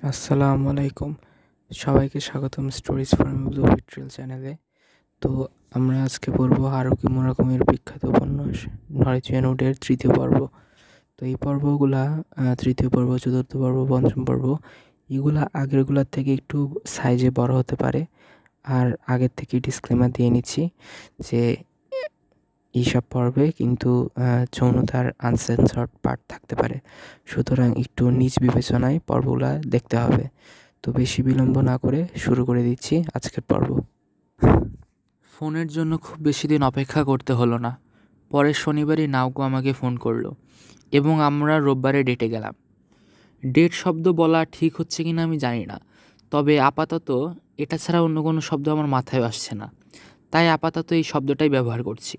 আসসালামু আলাইকুম। সবাইকে স্বাগতম স্টোরিজ ফ্রম ব্লু পেট্রোল চ্যানেলে। তো আমরা আজকে পড়ব হারুকি মুরাকামির বিখ্যাত উপন্যাস নরিচিয়ান উডের তৃতীয় পর্ব। তো এই পর্বগুলা তৃতীয় পর্ব, চতুর্থ পর্ব, পঞ্চম পর্ব এগুলা আগেরগুলার থেকে একটু সাইজে বড় হতে পারে। আর আগের থেকে ডিসক্লেমার দিয়ে নিচ্ছি যে এইসব পর্বে কিন্তু যৌনতার আনসেন্সর্ড পার্ট থাকতে পারে, সুতরাং একটু নিজ বিবেচনায় পর্বগুলা দেখতে হবে। তো বেশি বিলম্ব না করে শুরু করে দিচ্ছি আজকের পর্ব। ফোনের জন্য খুব বেশি দিন অপেক্ষা করতে হলো না। পরের শনিবারই নাওকো আমাকে ফোন করলো এবং আমরা রোববারে ডেটে গেলাম। ডেট শব্দ বলা ঠিক হচ্ছে কিনা আমি জানি না, তবে আপাতত এটা ছাড়া অন্য কোনো শব্দ আমার মাথায় আসছে না, তাই আপাতত এই শব্দটাই ব্যবহার করছি।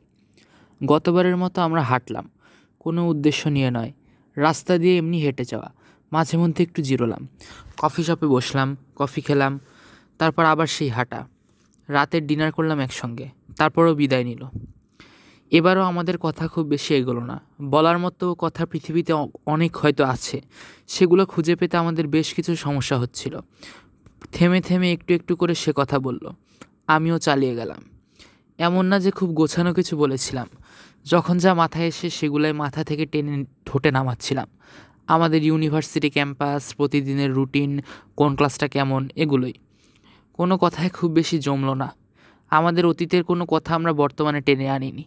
গতবারের মতো আমরা হাঁটলাম, কোনো উদ্দেশ্য নিয়ে নয়, রাস্তা দিয়ে এমনি হেঁটে যাওয়া। মাঝে মধ্যে একটু জিরোলাম, কফি শপে বসলাম, কফি খেলাম, তারপর আবার সেই হাঁটা। রাতের ডিনার করলাম একসঙ্গে, তারপরও বিদায় নিল। এবারও আমাদের কথা খুব বেশি এগোলো না। বলার মতো কথা পৃথিবীতে অনেক হয়তো আছে, সেগুলো খুঁজে পেতে আমাদের বেশ কিছু সমস্যা হচ্ছিল। থেমে থেমে একটু একটু করে সে কথা বলল, আমিও চালিয়ে গেলাম। এমন না যে খুব গোছানো কিছু বলেছিলাম, যখন যা মাথায় এসে সেগুলাই মাথা থেকে টেনে ঠোঁটে নামাচ্ছিলাম। আমাদের ইউনিভার্সিটি ক্যাম্পাস, প্রতিদিনের রুটিন, কোন ক্লাসটা কেমন, এগুলোই। কোনো কথায় খুব বেশি জমলো না। আমাদের অতীতের কোনো কথা আমরা বর্তমানে টেনে আনিনি।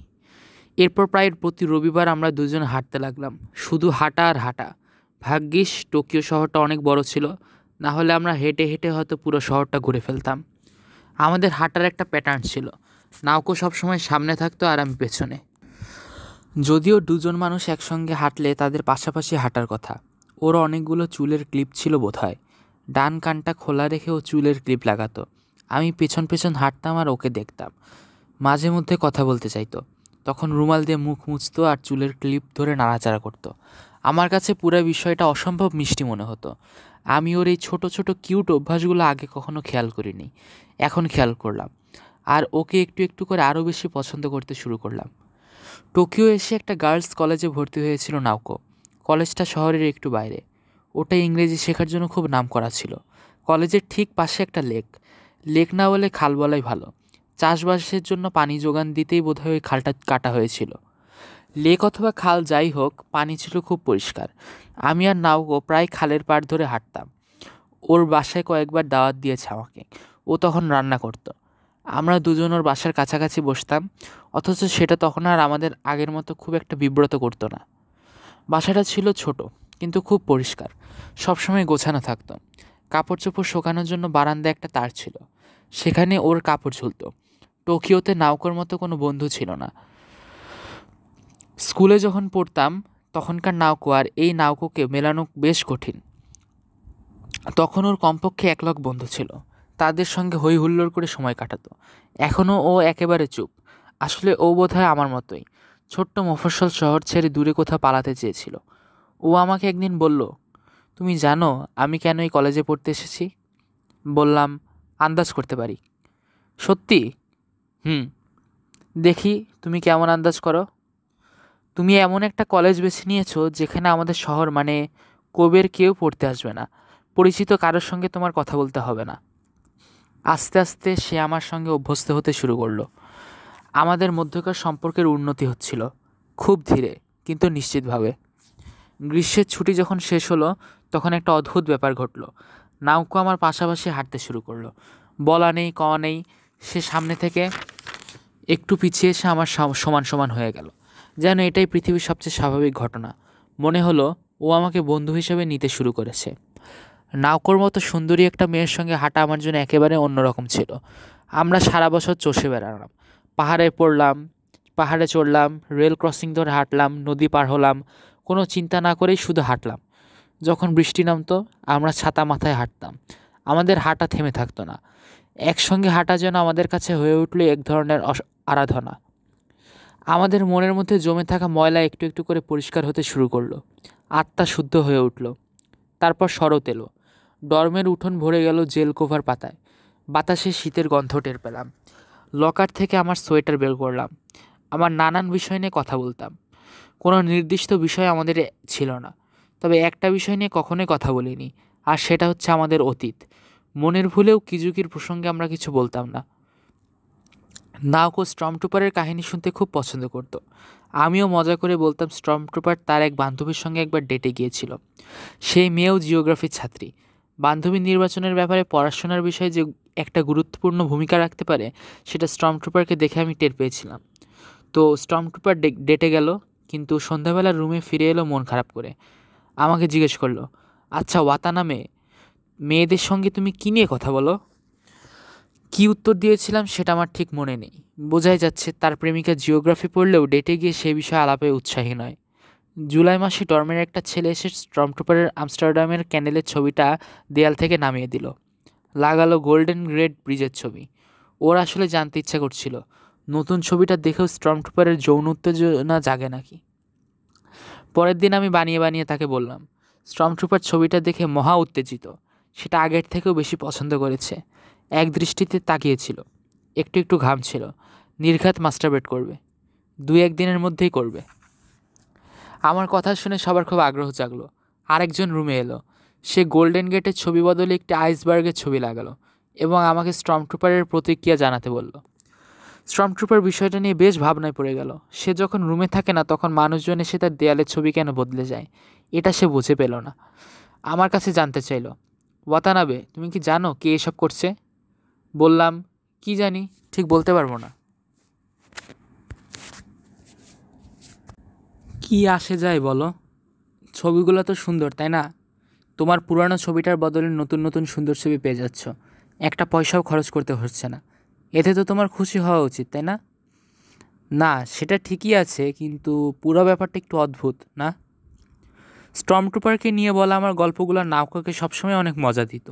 এরপর প্রায় প্রতি রবিবার আমরা দুজন হাঁটতে লাগলাম, শুধু হাঁটা আর হাঁটা। ভাগ্যিস টোকিও শহরটা অনেক বড় ছিল, না হলে আমরা হেঁটে হেঁটে হয়তো পুরো শহরটা ঘুরে ফেলতাম। আমাদের হাঁটার একটা প্যাটার্ন ছিল, নাওকো সবসময় সামনে থাকতো আর আমি পেছনে। যদিও দুজন মানুষ একসঙ্গে হাঁটলে তাদের পাশাপাশি হাঁটার কথা। ওর অনেকগুলো চুলের ক্লিপ ছিল বোধহয়। ডান কানটা খোলা রেখে ও চুলের ক্লিপ লাগাতো। আমি পেছন পেছন হাঁটতাম আর ওকে দেখতাম। মাঝে মধ্যে কথা বলতে চাইতো, তখন রুমাল দিয়ে মুখ মুছতো আর চুলের ক্লিপ ধরে নাড়াচাড়া করতো। আমার কাছে পুরো বিষয়টা অসম্ভব মিষ্টি মনে হতো। আমি ওর এই ছোট ছোট কিউট অভ্যাসগুলো আগে কখনো খেয়াল করিনি, এখন খেয়াল করলাম। আর ওকে একটু একটু করে আরও বেশি পছন্দ করতে শুরু করলাম। টোকিও এসে একটা গার্লস কলেজে ভর্তি হয়েছিল নাওকো। কলেজটা শহরের একটু বাইরে। ওটা ইংরেজি শেখার জন্য খুব নামকরা ছিল। কলেজের ঠিক পাশে একটা লেক, লেক না বলে খাল বলাই ভালো। চাষবাসের জন্য পানি যোগান দিতেই বোধহয় ওই খালটা কাটা হয়েছিল। লেক অথবা খাল যাই হোক, পানি ছিল খুব পরিষ্কার। আমি আর নাওকো প্রায় খালের পাড় ধরে হাঁটতাম। ওর বাসায় কয়েকবার দাওয়াত দিয়েছে আমাকে, ও তখন রান্না করতো। আমরা দুজন ওর বাসার কাছাকাছি বসতাম, অথচ সেটা তখন আর আমাদের আগের মতো খুব একটা বিব্রত করতো না। বাসাটা ছিল ছোট, কিন্তু খুব পরিষ্কার, সবসময় গোছানো থাকতো। কাপড় চোপড় শুকানোর জন্য বারান্দায় একটা তার ছিল, সেখানে ওর কাপড় ঝুলতো। টোকিওতে নাওকোর মতো কোনো বন্ধু ছিল না। স্কুলে যখন পড়তাম তখনকার নাওকো আর এই নাওকোকে মেলানো বেশ কঠিন। তখন ওর কমপক্ষে 1 লাখ বন্ধু ছিল, তাদের সঙ্গে হই হুল্লোড় করে সময় কাটাতো। এখনও ও একেবারে চুপ। আসলে ও বোধহয় আমার মতোই, ছোট্ট মফস্বল শহর ছেড়ে দূরে কোথাও পালাতে চেয়েছিল। ও আমাকে একদিন বলল, তুমি জানো আমি কেন এই কলেজে পড়তে এসেছি? বললাম, আন্দাজ করতে পারি। সত্যি? হুম। দেখি তুমি কেমন আন্দাজ করো। তুমি এমন একটা কলেজ বেছে নিয়েছো যেখানে আমাদের শহর মানে কোবের কেউ পড়তে আসবে না, পরিচিত কারোর সঙ্গে তোমার কথা বলতে হবে না। আস্তে আস্তে সে আমার সঙ্গে অভ্যস্ত হতে শুরু করলো। আমাদের মধ্যকার সম্পর্কের উন্নতি হচ্ছিল, খুব ধীরে কিন্তু নিশ্চিতভাবে। গ্রীষ্মের ছুটি যখন শেষ হলো তখন একটা অদ্ভুত ব্যাপার ঘটলো। নাওকো আমার পাশাপাশি হাঁটতে শুরু করলো। বলা নেই কওয়া নেই, সে সামনে থেকে একটু পিছিয়ে এসে আমার সমান সমান হয়ে গেল, যেন এটাই পৃথিবীর সবচেয়ে স্বাভাবিক ঘটনা। মনে হলো ও আমাকে বন্ধু হিসেবে নিতে শুরু করেছে। নাওকোর মতো সুন্দরী একটা মেয়ের সঙ্গে হাঁটা আমার জন্য একেবারে অন্যরকম ছিল। আমরা সারা বছর চষে বেড়ালাম, পাহাড়ে চড়লাম, রেল ক্রসিং ধরে হাঁটলাম, নদী পার হলাম, কোনো চিন্তা না করেই শুধু হাঁটলাম। যখন বৃষ্টি নামতো আমরা ছাতা মাথায় হাঁটতাম, আমাদের হাঁটা থেমে থাকতো না। একসঙ্গে হাঁটা যেন আমাদের কাছে হয়ে উঠল এক ধরনের আরাধনা। আমাদের মনের মধ্যে জমে থাকা ময়লা একটু একটু করে পরিষ্কার হতে শুরু করলো, আত্মা শুদ্ধ হয়ে উঠল। তারপর শরৎ এলো, ডর্মের উঠোন ভরে গেল জেল কোভার পাতায়। বাতাসে শীতের গন্ধ টের পেলাম। লকার থেকে আমার সোয়েটার বের করলাম। আমার নানান বিষয় নিয়ে কথা বলতাম। কোনো নির্দিষ্ট বিষয় আমাদের ছিল না, তবে একটা বিষয় নিয়ে কখনোই কথা বলিনি, আর সেটা হচ্ছে আমাদের অতীত। মনের ভুলেও কিজুকির প্রসঙ্গে আমরা কিছু বলতাম না। নাওকো স্টর্মট্রুপারের কাহিনী শুনতে খুব পছন্দ করত। আমিও মজা করে বলতাম স্টর্মট্রুপার তার এক বান্ধবীর সঙ্গে একবার ডেটে গিয়েছিল। সেই মেয়েও জিওগ্রাফির ছাত্রী। বান্ধবী নির্বাচনের ব্যাপারে পড়াশোনার বিষয়ে যে একটা গুরুত্বপূর্ণ ভূমিকা রাখতে পারে সেটা স্টর্মট্রুপারকে দেখে আমি টের পেয়েছিলাম। তো স্টর্মট্রুপার ডেটে গেল, কিন্তু সন্ধ্যাবেলা রুমে ফিরে এলো মন খারাপ করে। আমাকে জিজ্ঞেস করলো, আচ্ছা ওয়াতানাবে, মেয়েদের সঙ্গে তুমি কী নিয়ে কথা বলো? কী উত্তর দিয়েছিলাম সেটা আমার ঠিক মনে নেই। বোঝাই যাচ্ছে তার প্রেমিকা জিওগ্রাফি পড়লেও ডেটে গিয়ে সে বিষয়ে আলাপে উৎসাহী নয়। জুলাই মাসে ডর্মের একটা ছেলে এসে স্টর্মট্রুপারের আমস্টারডামের ক্যানেলের ছবিটা দেয়াল থেকে নামিয়ে দিল। লাগালো গোল্ডেন গ্রেট ব্রিজের ছবি। ওর আসলে জানতে ইচ্ছা করছিল নতুন ছবিটা দেখেও স্টর্মট্রুপারের যৌন উত্তেজনা জাগে নাকি। পরের দিন আমি বানিয়ে বানিয়ে তাকে বললাম স্টর্মট্রুপার ছবিটা দেখে মহা উত্তেজিত, সেটা আগের থেকেও বেশি পছন্দ করেছে। এক দৃষ্টিতে তাকিয়েছিল, একটু একটু ঘামছিল। নির্ঘাত মাস্টারবেট করবে, 2-1 দিনের মধ্যেই করবে। আমার কথা শুনে সবার খুব আগ্রহ জাগলো। আরেকজন রুমে এলো। সে গোল্ডেন গেটের ছবি বদলে একটি আইসবার্গের ছবি লাগালো এবং আমাকে স্টর্মট্রুপারের প্রতিক্রিয়া জানাতে বলল। স্টর্মট্রুপার বিষয়টা নিয়ে বেশ ভাবনায় পড়ে গেল। সে যখন রুমে থাকে না তখন মানুষজন এসে তার দেয়ালের ছবি কেন বদলে যায়, এটা সে বুঝে পেল না। আমার কাছে জানতে চাইল, ওয়াতানাবে তুমি কি জানো কে এসব করছে? বললাম, কি জানি, ঠিক বলতে পারবো না। কি আসে যায় বলো? ছবিগুলো তো সুন্দর, তাই না? তোমার পুরানো ছবিটার বদলে নতুন নতুন সুন্দর ছবি পেয়ে যাচ্ছ, একটা পয়সাও খরচ করতে হচ্ছে না। এতে তো তোমার খুশি হওয়া উচিত, তাই না? না, সেটা ঠিকই আছে, কিন্তু পুরো ব্যাপারটা একটু অদ্ভুত না? স্টর্মট্রুপারকে নিয়ে বলা আমার গল্পগুলো নাওকাকে সবসময় অনেক মজা দিত।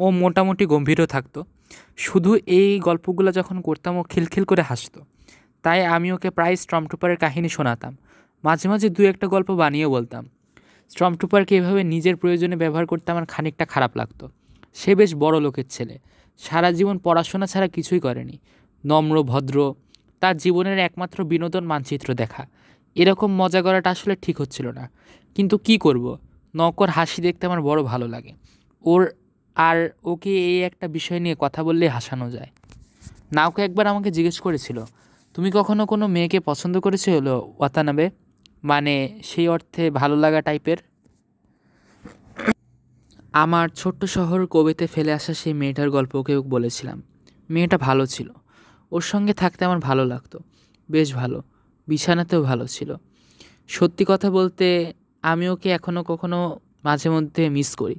ও মোটামুটি গম্ভীরও থাকতো। শুধু এই গল্পগুলো যখন করতাম ও খিলখিল করে হাসতো। তাই আমি ওকে প্রায় স্টর্মট্রুপারের কাহিনী শোনাতাম। মাঝে মাঝে 2-1টা গল্প বানিয়ে বলতাম। স্টর্মট্রুপারকে এভাবে নিজের প্রয়োজনে ব্যবহার করতে আমার খানিকটা খারাপ লাগতো। সে বেশ বড় লোকের ছেলে, সারা জীবন পড়াশোনা ছাড়া কিছুই করেনি, নম্র ভদ্র। তার জীবনের একমাত্র বিনোদন মানচিত্র দেখা। এরকম মজা করাটা আসলে ঠিক হচ্ছিল না, কিন্তু কি করব, নকর হাসি দেখতে আমার বড় ভালো লাগে ওর। আর ওকে এই একটা বিষয় নিয়ে কথা বললেই হাসানো যায়। নাওকে একবার আমাকে জিজ্ঞেস করেছিল, তুমি কখনো কোনো মেয়েকে পছন্দ করেছিল ওয়াতানাবে? মানে সেই অর্থে ভালো লাগা টাইপের। আমার ছোট্ট শহর কোবেতে ফেলে আসা সেই মেয়েটার গল্প ওকে বলেছিলাম। মেয়েটা ভালো ছিল, ওর সঙ্গে থাকতে আমার ভালো লাগতো, বেশ ভালো, বিছানাতেও ভালো ছিল। সত্যি কথা বলতে আমি ওকে এখনও কখনো মাঝে মধ্যে মিস করি।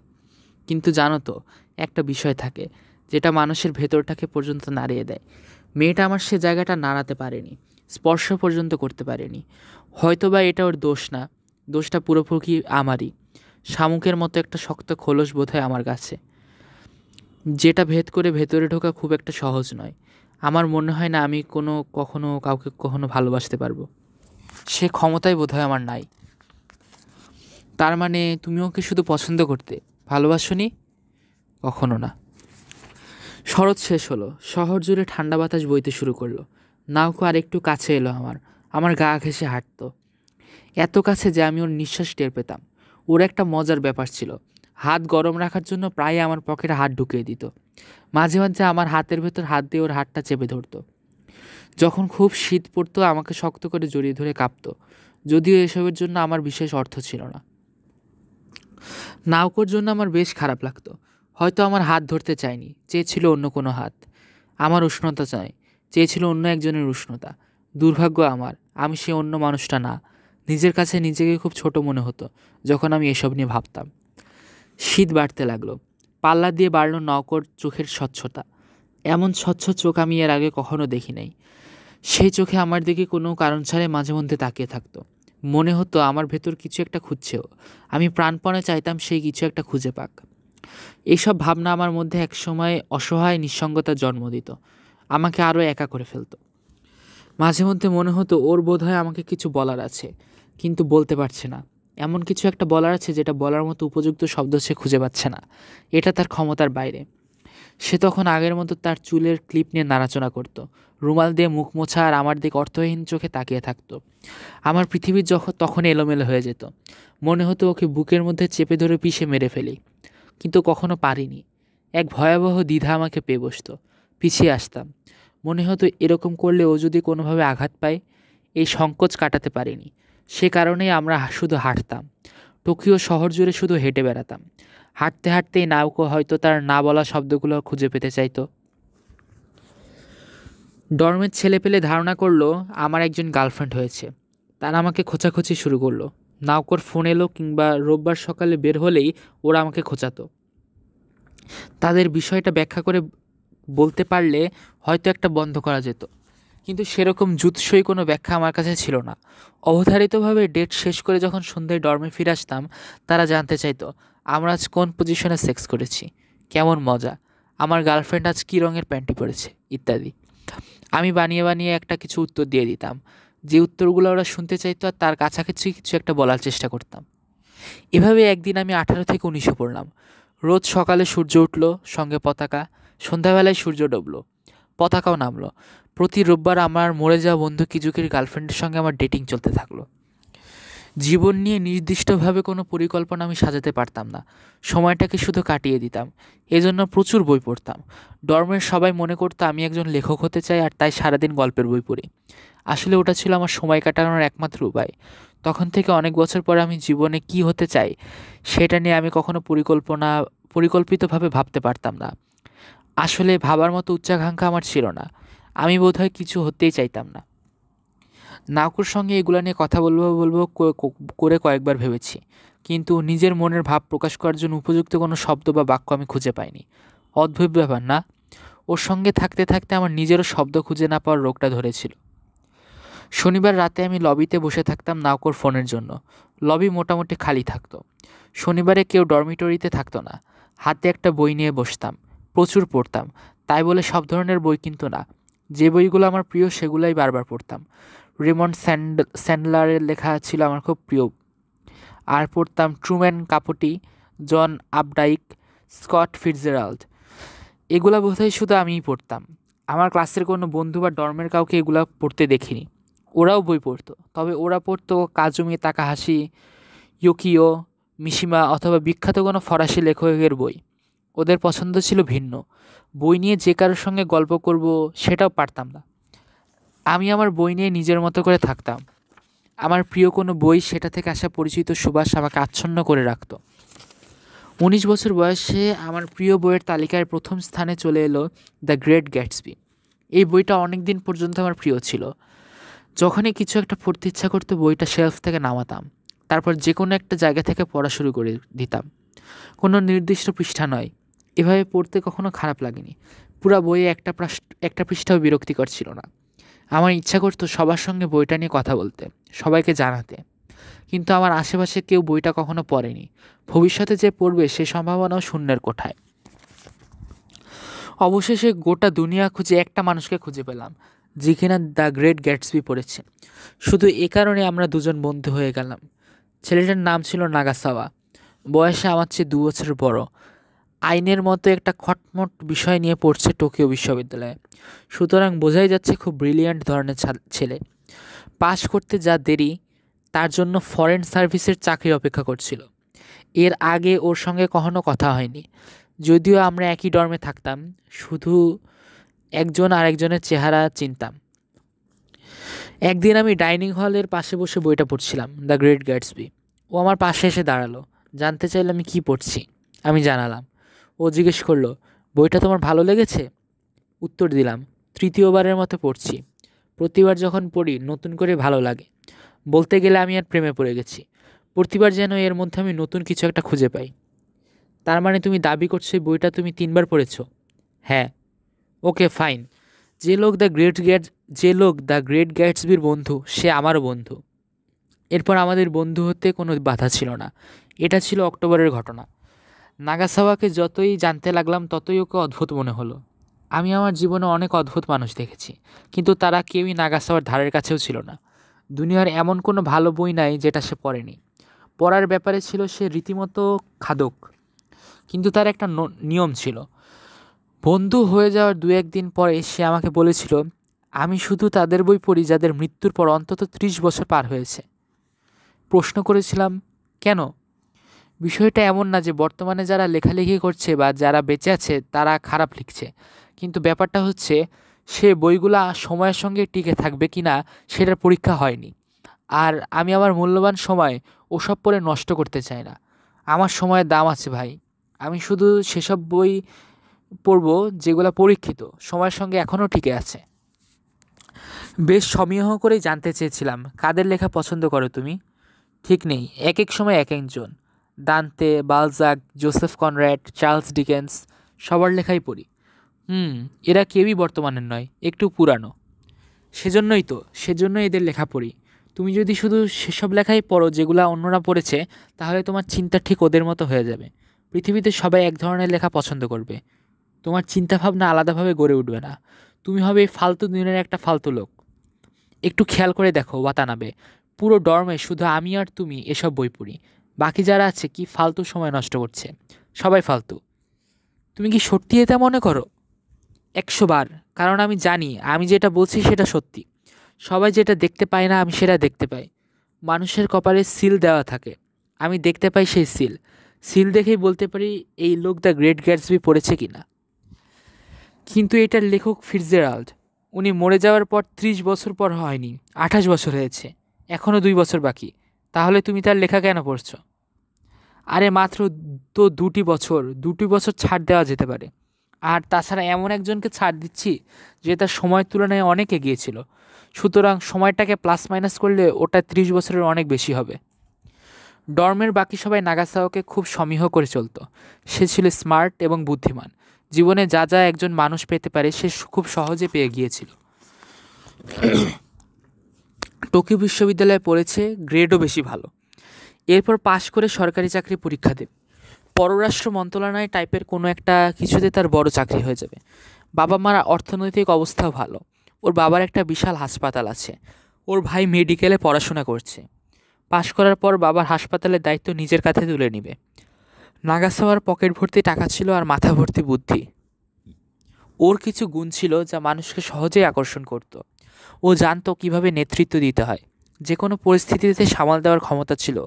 কিন্তু জানো তো, একটা বিষয় থাকে যেটা মানুষের ভেতরটাকে পর্যন্ত নাড়িয়ে দেয়। মেয়েটা আমার সে জায়গাটা নাড়াতে পারেনি, স্পর্শ পর্যন্ত করতে পারেনি। হয়তো বা এটা ওর দোষ না, দোষটা পুরোপুরি আমারই। শামুকের মতো একটা শক্ত খোলস বোধ হয় আমার কাছে, যেটা ভেদ করে ভেতরে ঢোকা খুব একটা সহজ নয়। আমার মনে হয় না আমি কখনো কাউকে কখনো ভালোবাসতে পারবো। সে ক্ষমতাই বোধ হয় আমার নাই। তার মানে তুমি ওকে শুধু পছন্দ করতে, ভালোবাসোনি? কখনো না। শরৎ শেষ হলো, শহর জুড়ে ঠান্ডা বাতাস বইতে শুরু করলো। নাওকো আর একটু কাছে এলো আমার গা ঘেঁষে হাঁটতো, এত কাছে যে আমি ওর নিঃশ্বাস টের পেতাম। ওর একটা মজার ব্যাপার ছিল, হাত গরম রাখার জন্য প্রায় আমার পকেটে হাত ঢুকিয়ে দিত। মাঝে মাঝে আমার হাতের ভেতর হাত দিয়ে ওর হাতটা চেপে ধরতো। যখন খুব শীত পড়তো আমাকে শক্ত করে জড়িয়ে ধরে কাঁপতো, যদিও এসবের জন্য আমার বিশেষ অর্থ ছিল না। নাওকোর জন্য আমার বেশ খারাপ লাগতো। হয়তো আমার হাত ধরতে চায়নি, চেয়েছিল অন্য কোনো হাত। আমার উষ্ণতা চাই, চেয়েছিল অন্য একজনের উষ্ণতা। দুর্ভাগ্য আমার, আমি সে অন্য মানুষটা না। নিজের কাছে নিজেকে খুব ছোট মনে হতো যখন আমি এসব নিয়ে ভাবতাম। শীত বাড়তে লাগলো, পাল্লা দিয়ে বাড়ল নওকোর চোখের স্বচ্ছতা। এমন স্বচ্ছ চোখ আমি এর আগে কখনো দেখি নাই। সেই চোখে আমার দিকে কোনো কারণ ছাড়াই মাঝে মধ্যে তাকিয়ে থাকতো। মনে হতো আমার ভেতর কিছু একটা খুঁজছেও। আমি প্রাণপণে চাইতাম সেই কিছু একটা খুঁজে পাক। এইসব ভাবনা আমার মধ্যে একসময় অসহায় নিঃসঙ্গতার জন্ম দিত, আমাকে আরও একা করে ফেলতো। মাঝে মধ্যে মনে হতো ওর বোধহয় আমাকে কিছু বলার আছে, কিন্তু বলতে পারছে না। এমন কিছু একটা বলার আছে যেটা বলার মতো উপযুক্ত শব্দ সে খুঁজে পাচ্ছে না। এটা তার ক্ষমতার বাইরে। সে তখন আগের মতো তার চুলের ক্লিপ নিয়ে নাড়াচড়া করত, রুমাল দিয়ে মুখ মোছা আর আমার দিকে অর্থহীন চোখে তাকিয়ে থাকতো। আমার পৃথিবী তখন এলোমেলো হয়ে যেত। মনে হতো ওকে বুকের মধ্যে চেপে ধরে পিষে মেরে ফেলি। কিন্তু কখনো পারিনি। এক ভয়াবহ দ্বিধা আমাকে পেয়ে বসতো। পিছিয়ে আসতাম। মনে হতো এরকম করলে ও যদি কোনোভাবে আঘাত পায়। এই সংকোচ কাটাতে পারিনি। সে কারণেই আমরা শুধু হাঁটতাম। টোকিও শহর জুড়ে শুধু হেঁটে বেড়াতাম। হাঁটতে হাঁটতেই নাউকো হয়তো তার না বলা শব্দগুলো খুঁজে পেতে চাইতো। ডর্মের ছেলেপেলে ধারণা করলো আমার একজন গার্লফ্রেন্ড হয়েছে। তারা আমাকে খোঁচাখুচি শুরু করলো। নাউকোর ফোন এলো কিংবা রোববার সকালে বের হলেই ওরা আমাকে খোঁচাতো। তাদের বিষয়টা ব্যাখ্যা করে বলতে পারলে হয়তো একটা বন্ধ করা যেত, কিন্তু সেরকম জুৎসই কোনো ব্যাখ্যা আমার কাছে ছিল না। অবধারিতভাবে ডেট শেষ করে যখন সন্ধ্যায় ডর্মে ফিরে আসতাম, তারা জানতে চাইতো আমরা আজ কোন পজিশনে সেক্স করেছি, কেমন মজা, আমার গার্লফ্রেন্ড আজ কী রঙের প্যান্টি পরেছে ইত্যাদি। আমি বানিয়ে বানিয়ে একটা কিছু উত্তর দিয়ে দিতাম, যে উত্তরগুলো ওরা শুনতে চাইতো, আর তার কাছাকাছি কিছু একটা বলার চেষ্টা করতাম। এভাবে একদিন আমি 18 থেকে 19 পড়লাম। রোজ সকালে সূর্য উঠল, সঙ্গে পতাকা। সন্ধ্যাবেলায় সূর্য ডুবল, পতাকাও নামলো। প্রতি রোববার আমার মরে যাওয়া বন্ধু কিজুকির গার্লফ্রেন্ডের সঙ্গে আমার ডেটিং চলতে থাকলো। জীবন নিয়ে নির্দিষ্টভাবে কোনো পরিকল্পনা আমি সাজাতে পারতাম না। সময়টাকে শুধু কাটিয়ে দিতাম। এজন্য প্রচুর বই পড়তাম। ডর্মের সবাই মনে করতো আমি একজন লেখক হতে চাই, আর তাই সারাদিন গল্পের বই পড়ি। আসলে ওটা ছিল আমার সময় কাটানোর একমাত্র উপায়। তখন থেকে অনেক বছর পরে আমি জীবনে কী হতে চাই সেটা নিয়ে আমি কখনো পরিকল্পিতভাবে ভাবতে পারতাম না। আসলে ভাবার মতো উচ্চাকাঙ্ক্ষা আমার ছিল না। আমি বোধহয় কিছু হতেই চাইতাম না। নাউকুর সঙ্গে এগুলো নিয়ে কথা বলবো করে কয়েকবার ভেবেছি, কিন্তু নিজের মনের ভাব প্রকাশ করার জন্য উপযুক্ত কোনো শব্দ বা বাক্য আমি খুঁজে পাইনি। অদ্ভুত ব্যাপার না? ওর সঙ্গে থাকতে থাকতে আমার নিজেরও শব্দ খুঁজে না পাওয়ার রোগটা ধরেছিল। শনিবার রাতে আমি লবিতে বসে থাকতাম নাউকোর ফোনের জন্য। লবি মোটামুটি খালি থাকতো। শনিবারে কেউ ডরমিটরিতে থাকতো না। হাতে একটা বই নিয়ে বসতাম। প্রচুর পড়তাম। তাই বলে সব ধরনের বই কিন্তু না। যে বইগুলো আমার প্রিয় সেগুলাই বারবার পড়তাম। রেমন্ড স্যান্ডলারের লেখা ছিল আমার খুব প্রিয়। আর পড়তাম ট্রুম্যান কাপোটি, জন আপডাইক, স্কট ফিটজেরাল্ড। এগুলা বোধহয় শুধু আমিই পড়তাম। আমার ক্লাসের কোনো বন্ধু বা ডর্মের কাউকে এগুলা পড়তে দেখিনি। ওরাও বই পড়তো, তবে ওরা পড়তো কাজুমি তাকাহাশি, ইউকিও মিশিমা অথবা বিখ্যাত কোনো ফরাসি লেখকের বই। ওদের পছন্দ ছিল ভিন্ন। বই নিয়ে যে কারোর সঙ্গে গল্প করব সেটাও পারতাম না। আমি আমার বই নিয়ে নিজের মতো করে থাকতাম। আমার প্রিয় কোনো বই, সেটা থেকে আসা পরিচিত সুবাস আমাকে আচ্ছন্ন করে রাখত। 19 বছর বয়সে আমার প্রিয় বইয়ের তালিকায় প্রথম স্থানে চলে এলো দ্য গ্রেট গ্যাটসবি। এই বইটা অনেক দিন পর্যন্ত আমার প্রিয় ছিল। যখনই কিছু একটা পড়তে ইচ্ছা করতো, বইটা শেলফ থেকে নামাতাম, তারপর যে কোনো একটা জায়গা থেকে পড়া শুরু করে দিতাম। কোনো নির্দিষ্ট পৃষ্ঠা নয়। এভাবে পড়তে কখনো খারাপ লাগেনি। পুরা বইয়ে একটা পৃষ্ঠাও বিরক্তিকর ছিল না। আমার ইচ্ছা করতো সবার সঙ্গে বইটা নিয়ে কথা বলতে, সবাইকে জানাতে, কিন্তু আমার আশেপাশে কেউ বইটা কখনো পড়েনি। ভবিষ্যতে যে পড়বে সে সম্ভাবনাও শূন্যের কোঠায়। অবশেষে গোটা দুনিয়া খুঁজে একটা মানুষকে খুঁজে পেলাম, যে কিনা দ্য গ্রেট গ্যাটসবি পড়েছে। শুধু এ কারণে আমরা দুজন বন্ধু হয়ে গেলাম। ছেলেটার নাম ছিল নাগাসাওয়া। বয়সে আমার চেয়ে 2 বছর বড়। আইনের মতো একটা খটমট বিষয় নিয়ে পড়ছে টোকিও বিশ্ববিদ্যালয়ে। সুতরাং বোঝাই যাচ্ছে খুব ব্রিলিয়ান্ট ধরনের ছেলে। পাশ করতে যা দেরি, তার জন্য ফরেন সার্ভিসের চাকরি অপেক্ষা করছিল। এর আগে ওর সঙ্গে কখনো কথা হয়নি। যদিও আমরা একই ডর্মে থাকতাম, শুধু একজন আরেকজনের চেহারা চিনতাম। একদিন আমি ডাইনিং হলের পাশে বসে বইটা পড়ছিলাম, দ্য গ্রেট গ্যাটসবি। ও আমার পাশে এসে দাঁড়ালো। জানতে চাইলো আমি কী পড়ছি। আমি জানালাম। ও জিজ্ঞেস করলো, বইটা তোমার ভালো লেগেছে? উত্তর দিলাম, তৃতীয়বারের মতো পড়ছি। প্রতিবার যখন পড়ি নতুন করে ভালো লাগে। বলতে গেলে আমি আর প্রেমে পড়ে গেছি। প্রতিবার যেন এর মধ্যে আমি নতুন কিছু একটা খুঁজে পাই। তার মানে তুমি দাবি করছো এই বইটা তুমি 3বার পড়েছ? হ্যাঁ। ওকে, ফাইন। যে লোক দ্য গ্রেট গ্যাটসবির বন্ধু, সে আমারও বন্ধু। এরপর আমাদের বন্ধু হতে কোনো বাধা ছিল না। এটা ছিল অক্টোবরের ঘটনা। নাগাসাওয়াকে যতই জানতে লাগলাম ততই ওকে অদ্ভুত মনে হলো। আমি আমার জীবনে অনেক অদ্ভুত মানুষ দেখেছি, কিন্তু তারা কেউই নাগাসাওয়ার ধারের কাছেও ছিল না। দুনিয়ার এমন কোনো ভালো বই নাই যেটা সে পড়েনি। পড়ার ব্যাপারে ছিল সে রীতিমতো খাদক, কিন্তু তার একটা নিয়ম ছিল। বন্ধু হয়ে যাওয়ার 2-1 দিন পরে সে আমাকে বলেছিল, আমি শুধু তাদের বই পড়ি যাদের মৃত্যুর পর অন্তত 30 বছর পার হয়েছে। প্রশ্ন করেছিলাম, কেন? বিষয়টা এমন না যে বর্তমানে যারা লেখালেখি করছে বা যারা বেঁচে আছে তারা খারাপ লিখছে, কিন্তু ব্যাপারটা হচ্ছে সে বইগুলা সময়ের সঙ্গে টিকে থাকবে কি না সেটার পরীক্ষা হয়নি। আর আমি আমার মূল্যবান সময় ওসব পড়ে নষ্ট করতে চাই না। আমার সময়ের দাম আছে ভাই। আমি শুধু সেসব বই পড়ব যেগুলো পরীক্ষিত, সময়ের সঙ্গে এখনও টিকে আছে। বেশ সমীহ করেই জানতে চেয়েছিলাম, কাদের লেখা পছন্দ করো তুমি? ঠিক নেই, এক এক সময় এক একজন। দান্তে, Balzac, Joseph Conrad, Charles Dickens, সবার লেখাই পড়ি। এরা কেউই বর্তমানের নয়, একটু পুরানো। সেজন্যই এদের লেখা পড়ি। তুমি যদি শুধু সেসব লেখাই পড়ো যেগুলো অন্যরা পড়েছে, তাহলে তোমার চিন্তা ঠিক ওদের মতো হয়ে যাবে। পৃথিবীতে সবাই এক ধরনের লেখা পছন্দ করবে, তোমার চিন্তাভাবনা আলাদাভাবে গড়ে উঠবে না। তুমি হবে এই ফালতু দিনের একটা ফালতু লোক। একটু খেয়াল করে দেখো ওয়াতানাবে, পুরো ডর্মে শুধু আমি আর তুমি এসব বই পড়ি। বাকি যারা আছে কি ফালতু সময় নষ্ট করছে, সবাই ফালতু। তুমি কি সত্যি এটা মনে করো? 100 বার। কারণ আমি জানি আমি যেটা বলছি সেটা সত্যি। সবাই যেটা দেখতে পায় না আমি সেটা দেখতে পাই। মানুষের কপালে সিল দেওয়া থাকে, আমি দেখতে পাই সেই সিল। সিল দেখেই বলতে পারি এই লোক দ্য গ্রেট গ্যাটসবি পড়েছে কিনা। কিন্তু এটার লেখক ফিটজেরাল্ড, উনি মরে যাওয়ার পর 30 বছর পর হয়নি, 28 বছর হয়েছে, এখনও 2 বছর বাকি। তাহলে তুমি তার লেখা কেন পড়ছো? আরে মাত্র তো 2টি বছর ছাড় দেওয়া যেতে পারে। আর তাছাড়া এমন একজনকে ছাড় দিচ্ছি যে তার সময়ের তুলনায় অনেক এগিয়ে ছিল, সুতরাং সময়টাকে প্লাস মাইনাস করলে ওটা 30 বছরের অনেক বেশি হবে। ডর্মের বাকি সবাই নাগাসাওকে খুব সমীহ করে চলত। সে ছিল স্মার্ট এবং বুদ্ধিমান। জীবনে যা যা একজন মানুষ পেতে পারে সে খুব সহজে পেয়ে গিয়েছিল। টোকিও বিশ্ববিদ্যালয়ে পড়েছে, গ্রেডও বেশি ভালো। এরপর পাশ করে সরকারি চাকরি পরীক্ষা দেবে। পররাষ্ট্র মন্ত্রণালয় টাইপের কোনো একটা কিছুতে তার বড় চাকরি হয়ে যাবে। বাবা মার অর্থনৈতিক অবস্থাও ভালো। ওর বাবার একটা বিশাল হাসপাতাল আছে। ওর ভাই মেডিকেলে পড়াশোনা করছে। পাশ করার পর বাবার হাসপাতালের দায়িত্ব নিজের কাঁধে তুলে নেবে। নাগাসাওয়ার পকেট ভর্তি টাকা ছিল আর মাথা ভর্তি বুদ্ধি। ওর কিছু গুণ ছিল যা মানুষকে সহজেই আকর্ষণ করত। ও জানতো কিভাবে নেতৃত্ব দিতে হয়, যে কোনো পরিস্থিতিতে সামাল দেওয়ার ক্ষমতা ছিল।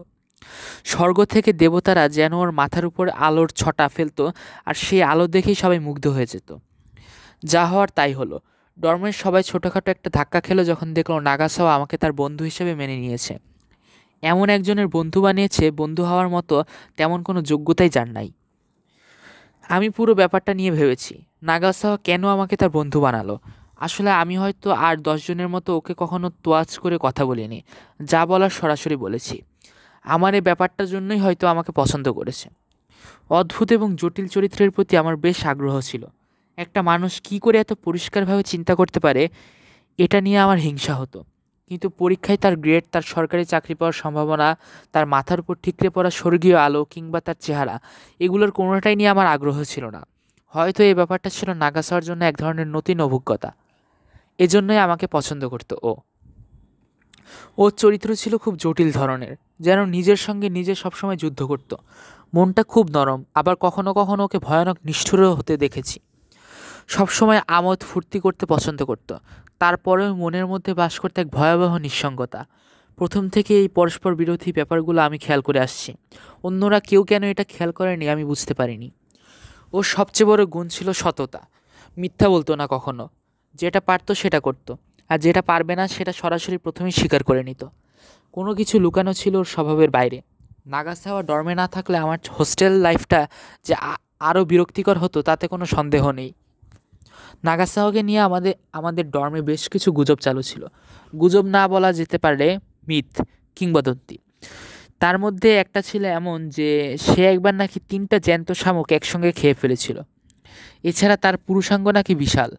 স্বর্গ থেকে দেবতারা যেন ওর মাথার উপর আলোর ছটা ফেলতো, আর সেই আলো দেখেই সবাই মুগ্ধ হয়ে যেত। যা হওয়ার তাই হলো। ডর্মের সবাই ছোটোখাটো একটা ধাক্কা খেলো যখন দেখলো নাগাসাওয়া আমাকে তার বন্ধু হিসেবে মেনে নিয়েছে। এমন একজনের বন্ধু বানিয়েছে, বন্ধু হওয়ার মতো তেমন কোনো যোগ্যতাই যার নাই। আমি পুরো ব্যাপারটা নিয়ে ভেবেছি, নাগাসাওয়া কেন আমাকে তার বন্ধু বানালো। আসলে আমি হয়তো আর 10 জনের মতো ওকে কখনো তোয়াজ করে কথা বলিনি, যা বলার সরাসরি বলেছি। আমার এই ব্যাপারটার জন্যই হয়তো আমাকে পছন্দ করেছে। অদ্ভুত এবং জটিল চরিত্রের প্রতি আমার বেশ আগ্রহ ছিল। একটা মানুষ কী করে এত পরিষ্কারভাবে চিন্তা করতে পারে, এটা নিয়ে আমার হিংসা হতো। কিন্তু পরীক্ষায় তার গ্রেড, তার সরকারি চাকরি পাওয়ার সম্ভাবনা, তার মাথার উপর ঠিকরে পড়া স্বর্গীয় আলো কিংবা তার চেহারা, এগুলোর কোনোটাই নিয়ে আমার আগ্রহ ছিল না। হয়তো এই ব্যাপারটা ছিল নাগাসাওয়ার জন্য এক ধরনের নতুন অভিজ্ঞতা। এজন্যই আমাকে পছন্দ করতো ও। ওর চরিত্র ছিল খুব জটিল ধরনের, যেন নিজের সঙ্গে নিজে সবসময় যুদ্ধ করত। মনটা খুব নরম, আবার কখনো কখনো ওকে ভয়ানক নিষ্ঠুরও হতে দেখেছি। সবসময় আমোদ ফুর্তি করতে পছন্দ করত, তারপরেও মনের মধ্যে বাস করতে এক ভয়াবহ নিঃসঙ্গতা। প্রথম থেকে এই পরস্পর বিরোধী ব্যাপারগুলো আমি খেয়াল করে আসছি। অন্যরা কেউ কেন এটা খেয়াল করেনি আমি বুঝতে পারিনি। ওর সবচেয়ে বড় গুণ ছিল সততা। মিথ্যা বলতো না কখনো। যেটা পারতো সেটা করতো, আর যেটা পারবে না সেটা সরাসরি প্রথমেই স্বীকার করে নিত। কোনো কিছু লুকানো ছিল ওর স্বভাবের বাইরে। নাগাসাওয়া ডর্মে না থাকলে আমার হোস্টেল লাইফটা যে আরও বিরক্তিকর হতো তাতে কোনো সন্দেহ নেই। নাগাসাওয়াকে নিয়ে আমাদের ডর্মে বেশ কিছু গুজব চালু ছিল। গুজব না বলা যেতে পারলে মিথ, কিংবদন্তি। তার মধ্যে একটা ছিল এমন যে সে একবার নাকি 3টা জ্যান্ত শামুক একসঙ্গে খেয়ে ফেলেছিল। এছাড়া তার পুরুষাঙ্গ নাকি বিশাল,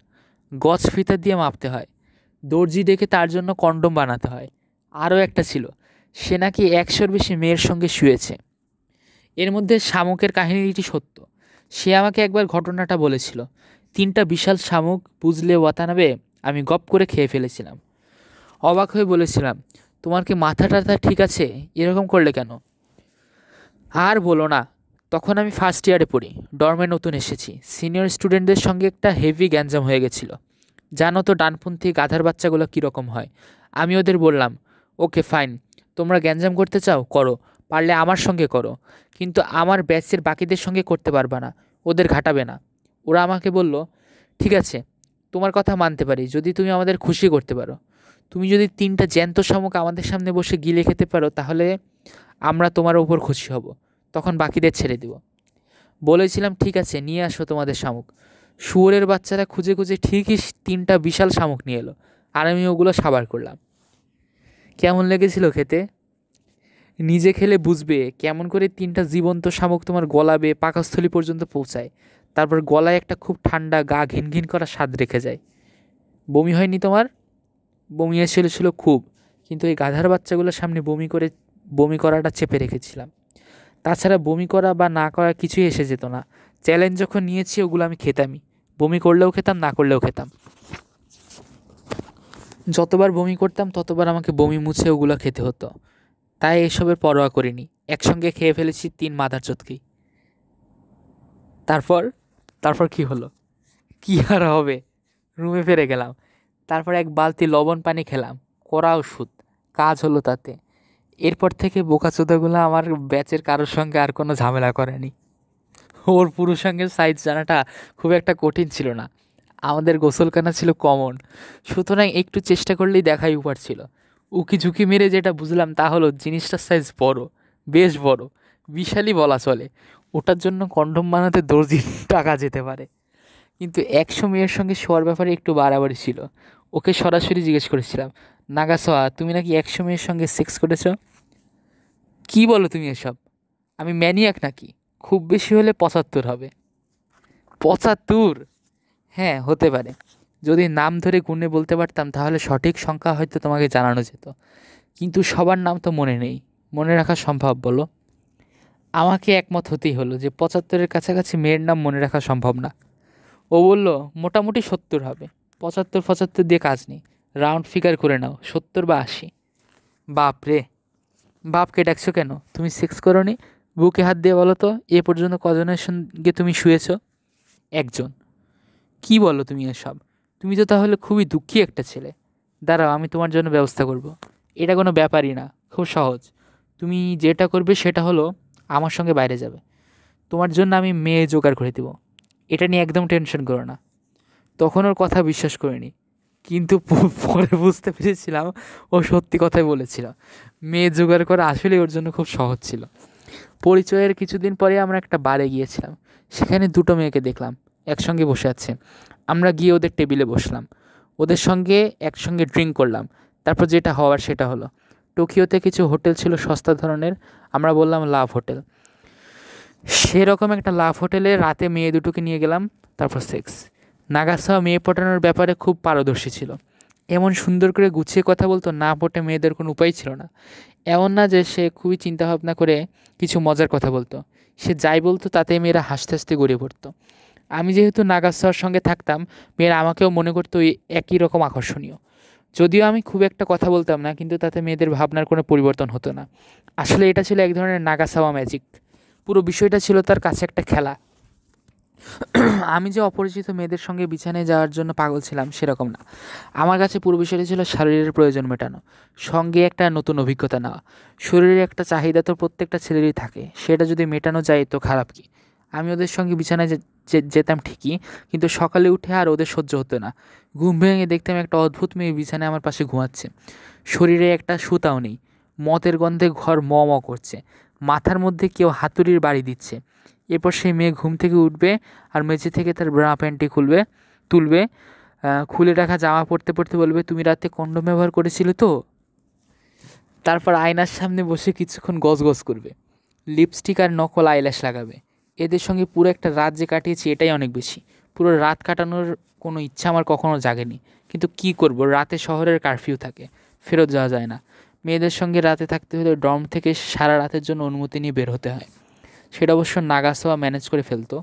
গজ ফিতা দিয়ে মাপতে হয়, দর্জি ডেকে তার জন্য কন্ডম বানাতে হয়। আরও একটা ছিল, সে নাকি 100-র বেশি মেয়ের সঙ্গে শুয়েছে। এর মধ্যে শামুকের কাহিনীটি সত্য। সে আমাকে একবার ঘটনাটা বলেছিল। 3টা বিশাল শামুক, বুঝলে ওয়াতানাবে, আমি গপ করে খেয়ে ফেলেছিলাম। অবাক হয়ে বলেছিলাম, তোমার কি মাথা টাথা ঠিক আছে, এরকম করলে কেন? আর বলো না, তখন আমি ফার্স্ট ইয়ারে পড়ি, ডর্মে নতুন এসেছি। সিনিয়র স্টুডেন্টদের সঙ্গে একটা হেভি গ্যাঞ্জাম হয়ে গেছিলো। জানো তো ডানপন্থী গাধার বাচ্চাগুলো কীরকম হয়। আমি ওদের বললাম, ওকে ফাইন, তোমরা গ্যাঞ্জাম করতে চাও করো, পারলে আমার সঙ্গে করো, কিন্তু আমার ব্যাচের বাকিদের সঙ্গে করতে পারবে না, ওদের ঘাটাবে না। ওরা আমাকে বলল, ঠিক আছে, তোমার কথা মানতে পারি যদি তুমি আমাদের খুশি করতে পারো। তুমি যদি 3টা জ্যান্ত শামুক আমাদের সামনে বসে গিলে খেতে পারো তাহলে আমরা তোমার ওপর খুশি হব, তখন বাকিদের ছেড়ে দিব। বলেছিলাম ঠিক আছে, নিয়ে আসো তোমাদের শামুক। শুয়োরের বাচ্চারা খুঁজে খুঁজে ঠিকই 3টা বিশাল শামুক নিয়ে এলো, আর আমি ওগুলো সাবার করলাম। কেমন লেগেছিল খেতে? নিজে খেলে বুঝবে কেমন করে 3টা জীবন্ত শামুক তোমার গলাবে, পাকস্থলী পর্যন্ত পৌঁছায়, তারপর গলায় একটা খুব ঠান্ডা গা ঘিন ঘিন করা স্বাদ রেখে যায়। বমি হয়নি তোমার? বমি এসেছিল খুব, কিন্তু এই গাধার বাচ্চাগুলোর সামনে বমি করাটা চেপে রেখেছিলাম। তাছাড়া বমি করা বা না করা কিছুই এসে যেত না। চ্যালেঞ্জ যখন নিয়েছি ওগুলো আমি খেতামই, বমি করলেও খেতাম, না করলেও খেতাম। যতবার বমি করতাম ততবার আমাকে বমি মুছে ওগুলো খেতে হতো, তাই এসবের পরোয়া করিনি। একসঙ্গে খেয়ে ফেলেছি 3 মাদার চোদকেই। তারপর তারপর কি হলো? কি আর হবে, রুমে ফিরে গেলাম। তারপর 1 বালতি লবণ পানি খেলাম, কড়া ওষুধ, কাজ হলো তাতে। এরপর থেকে বোকাচোদাগুলো আমার ব্যাচের কারোর সঙ্গে আর কোনো ঝামেলা করেনি। ওর পুরুষাঙ্গের সাইজ জানাটা খুব একটা কঠিন ছিল না, আমাদের গোসলখানা ছিল কমন, সুতরাং একটু চেষ্টা করলেই দেখাই উপার ছিল। উকি ঝুঁকি মেরে যেটা বুঝলাম তা হলো জিনিসটার সাইজ বড়, বেশ বড়, বিশালই বলা চলে। ওটার জন্য কন্ডম বানাতে দর্জির টাকা যেতে পারে। কিন্তু 100 মেয়ের সঙ্গে শোয়ার ব্যাপারে একটু বাড়াবাড়ি ছিল। ওকে সরাসরি জিজ্ঞেস করেছিলাম, নাগাসোয়া, তুমি নাকি 100 মেয়ের সঙ্গে সেক্স করেছ? কি বলো তুমি এসব? আমি ম্যানিয়াক নাকি? খুব বেশি হলে 75 হবে। 75? হ্যাঁ, হতে পারে। যদি নাম ধরে গুণে বলতে পারতাম তাহলে সঠিক সংখ্যা হয়তো তোমাকে জানানো যেত, কিন্তু সবার নাম তো মনে নেই, মনে রাখা সম্ভব বলো? আমাকে একমত হতেই হলো যে 75-এর কাছাকাছি মেয়ের নাম মনে রাখা সম্ভব না। ও বলল, মোটামুটি 70 হবে। 75-75 দিয়ে কাজ নেই, রাউন্ড ফিগার করে নাও, 70 বা 80। বাপ রে! বাপকে ডাকছো কেন? তুমি সেক্স করোনি? বুকে হাত দিয়ে বলো তো, এ পর্যন্ত কজনের সঙ্গে তুমি শুয়েছ? 1জন। কি বলো তুমি এসব? তুমি তো তাহলে খুবই দুঃখী একটা ছেলে। দাঁড়াও, আমি তোমার জন্য ব্যবস্থা করব। এটা কোনো ব্যাপারই না, খুব সহজ। তুমি যেটা করবে সেটা হলো আমার সঙ্গে বাইরে যাবে। তোমার জন্য আমি মেয়ে জোগাড় করে দেবো, এটা নিয়ে একদম টেনশন করো না। তখন ওর কথা বিশ্বাস করিনি, কিন্তু পরে বুঝতে পেরেছিলাম ও সত্যি কথাই বলেছিল। মেয়ে জোগাড় করা আসলেই ওর জন্য খুব সহজ ছিল। পরিচয়ের কিছুদিন পরে আমরা একটা বারে গিয়েছিলাম, সেখানে 2টো মেয়েকে দেখলাম একসঙ্গে বসে আছে। আমরা গিয়ে ওদের টেবিলে বসলাম, ওদের সঙ্গে একসঙ্গে ড্রিঙ্ক করলাম। তারপর যেটা হওয়ার সেটা হলো। টোকিওতে কিছু হোটেল ছিল সস্তা ধরনের, আমরা বললাম লাভ হোটেল। সেরকম একটা লাভ হোটেলে রাতে মেয়ে দুটোকে নিয়ে গেলাম, তারপর সেক্স। নাগাসাওয়া মেয়ে পটানোর ব্যাপারে খুব পারদর্শী ছিল। এমন সুন্দর করে গুছিয়ে কথা বলতো, না পটে মেয়েদের কোনো উপায় ছিল না। এমন না যে সে খুবই চিন্তাভাবনা করে কিছু মজার কথা বলতো, সে যাই বলতো তাতে মেয়েরা হাসতে হাসতে গড়িয়ে পড়তো। আমি যেহেতু নাগাসাওয়ার সঙ্গে থাকতাম, মেয়েরা আমাকেও মনে করতো ওই একই রকম আকর্ষণীয়। যদিও আমি খুব একটা কথা বলতাম না, কিন্তু তাতে মেয়েদের ভাবনার কোনো পরিবর্তন হতো না। আসলে এটা ছিল এক ধরনের নাগাসাওয়া ম্যাজিক। পুরো বিষয়টা ছিল তার কাছে একটা খেলা। আমি যে অপরিচিত মেয়েদের সঙ্গে বিছানায় যাওয়ার জন্য পাগল ছিলাম সেরকম না, আমার কাছে পুরো বিষয়টা ছিল শরীরের প্রয়োজন মেটানো, সঙ্গে একটা নতুন অভিজ্ঞতা নেওয়া। শরীরের একটা চাহিদা তো প্রত্যেকটা ছেলেরই থাকে, সেটা যদি মেটানো যায় তো খারাপ কি? আমি ওদের সঙ্গে বিছানায় যেতাম ঠিকই, কিন্তু সকালে উঠে আর ওদের সহ্য হতো না। ঘুম ভেঙে দেখতাম একটা অদ্ভুত মেয়ে বিছানায় আমার পাশে ঘুমাচ্ছে, শরীরে একটা সুতাও নেই, মদের গন্ধে ঘর ম ম করছে, মাথার মধ্যে কেউ হাতুড়ির বাড়ি দিচ্ছে। এরপর সেই মেয়ে ঘুম থেকে উঠবে আর মেঝে থেকে তার ব্রা প্যান্টটি তুলবে, খুলে রাখা জামা পরতে পরতে বলবে, তুমি রাতে কন্ডোম ব্যবহার করেছিলে তো? তারপর আয়নার সামনে বসে কিছুক্ষণ গজগজ করবে, লিপস্টিক আর নকল আইল্যাশ লাগাবে। এদের সঙ্গে পুরো একটা রাত যে কাটিয়েছি এটাই অনেক বেশি। পুরো রাত কাটানোর কোনো ইচ্ছা আমার কখনো জাগেনি, কিন্তু কি করব, রাতে শহরের কারফিউ থাকে, ফেরত যাওয়া যায় না। মেয়েদের সঙ্গে রাতে থাকতে হলে ডর্ম থেকে সারা রাতের জন্য অনুমতি নিয়ে বের হতে হয়। সেটা অবশ্য নাগাসাওয়া ম্যানেজ করে ফেলতো।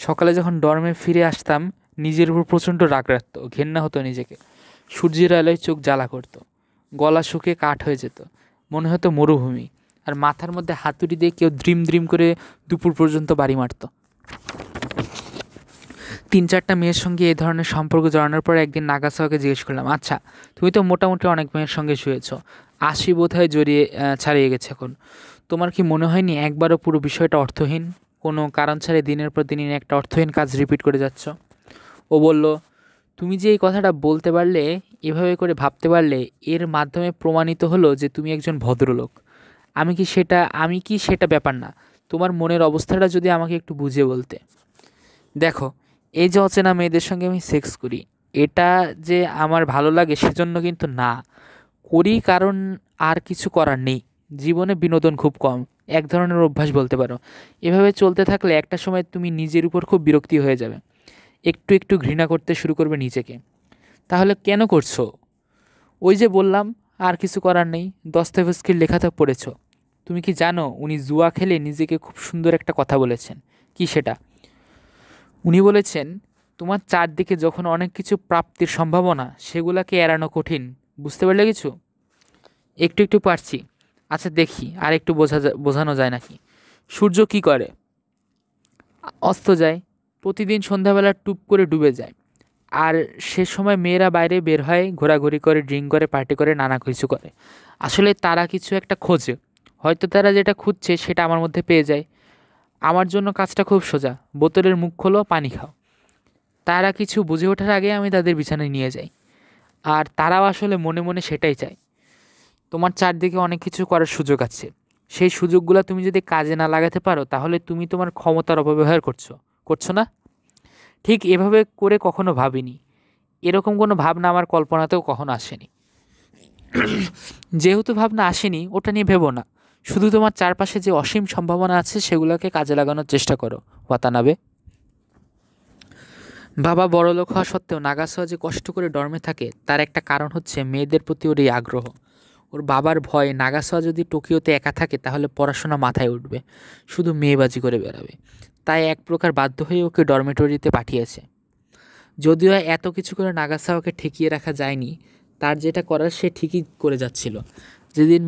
সকালে যখন ডর্মে ফিরে আসতাম নিজের উপর প্রচণ্ড রাগ রাখতো, ঘেন্না হতো নিজেকে। সূর্যের আলোয় চোখ জ্বালা করতো, গলা শুকিয়ে কাঠ হয়ে যেত, মনে হতো মরুভূমি। আর মাথার মধ্যে হাতুড়ি দিয়ে কেউ দ্রিম দ্রিম করে দুপুর পর্যন্ত বাড়ি মারত। 3-4টা মেয়ের সঙ্গে এই ধরনের সম্পর্ক জড়ানোর পর একদিন নাগাসাওয়াকে জিজ্ঞেস করলাম, আচ্ছা, তুমি তো মোটামুটি অনেক মেয়ের সঙ্গে শুয়েছ, 80 বোধহয় ছাড়িয়ে গেছে এখন, তোমার কি মনে হয়নি একবারও পুরো বিষয়টা অর্থহীন? কোনো কারণ ছাড়াই দিনের পর দিন একটা অর্থহীন কাজ রিপিট করে যাচ্ছ। ও বলল, তুমি যে এই কথাটা বলতে পারলে, এভাবে করে ভাবতে পারলে, এর মাধ্যমে প্রমাণিত হলো যে তুমি একজন ভদ্রলোক। আমি কি সেটা ব্যাপার না। তোমার মনের অবস্থাটা যদি আমাকে একটু বুঝিয়ে বলতে। দেখো, এই যে অচেনা মেয়েদের সঙ্গে আমি সেক্স করি, এটা যে আমার ভালো লাগে সেজন্য কিন্তু না। করি কারণ আর কিছু করার নেই। জীবনে বিনোদন খুব কম, এক ধরনের অভ্যাস বলতে পারো। এভাবে চলতে থাকলে একটা সময় তুমি নিজের উপর খুব বিরক্তি হয়ে যাবে, একটু একটু ঘৃণা করতে শুরু করবে নিজেকে। তাহলে কেন করছো? ওই যে বললাম, আর কিছু করার নেই। দস্তয়েভস্কির লেখাটা পড়েছ? তুমি কি জানো উনি জুয়া খেলে নিজেকে খুব সুন্দর একটা কথা বলেছেন? কি সেটা? উনি বলেছেন, তোমার চারদিকে যখন অনেক কিছু প্রাপ্তির সম্ভাবনা, সেগুলোকে এড়ানো কঠিন। বুঝতে পারলে কিছু? একটু একটু পারছি। আচ্ছা দেখি আর একটু বোঝানো যায় নাকি। সূর্য কি করে? অস্ত যায়। প্রতিদিন সন্ধ্যাবেলা টুপ করে ডুবে যায়। আর সে সময় মেয়েরা বাইরে বের হয়, ঘোরাঘুরি করে, ড্রিঙ্ক করে, পার্টি করে, নানা কিছু করে। আসলে তারা কিছু একটা খোঁজে। হয়তো তারা যেটা খুঁজছে সেটা আমার মধ্যে পেয়ে যায়। আমার জন্য কাজটা খুব সোজা। বোতলের মুখ খোলো, পানি খাও। তারা কিছু বুঝে ওঠার আগে আমি তাদের বিছানায় নিয়ে যাই। আর তারাও আসলে মনে মনে সেটাই চায়। তোমার চারদিকে অনেক কিছু করার সুযোগ আছে। সেই সুযোগগুলো তুমি যদি কাজে না লাগাতে পারো, তাহলে তুমি তোমার ক্ষমতার অপব্যবহার করছো না? ঠিক এভাবে করে কখনো ভাবিনি। এরকম কোনো ভাবনা আমার কল্পনাতেও কখনো আসেনি। যেহেতু ভাবনা আসেনি, ওটা নিয়ে ভেবো না। শুধু তোমার চারপাশে যে অসীম সম্ভাবনা আছে সেগুলোকে কাজে লাগানোর চেষ্টা করো, ওয়াতানাবে। বাবা বড়লোক হওয়া সত্ত্বেও নাগাসাওয়া যে কষ্ট করে ডর্মে থাকে, তার একটা কারণ হচ্ছে মেয়েদের প্রতি ওর এই আগ্রহ। ওর বাবার ভয় নাগাসাওয়া যদি টোকিওতে একা থাকে তাহলে পড়াশোনা মাথায় উঠবে, শুধু মেয়েবাজি করে বেড়াবে। তাই এক প্রকার বাধ্য হয়ে ওকে ডরমেটরিতে পাঠিয়েছে। যদিও এত কিছু করে নাগাসাওয়াকে ঠেকিয়ে রাখা যায়নি, তার যেটা করার সে ঠিকই করে যাচ্ছিল। যেদিন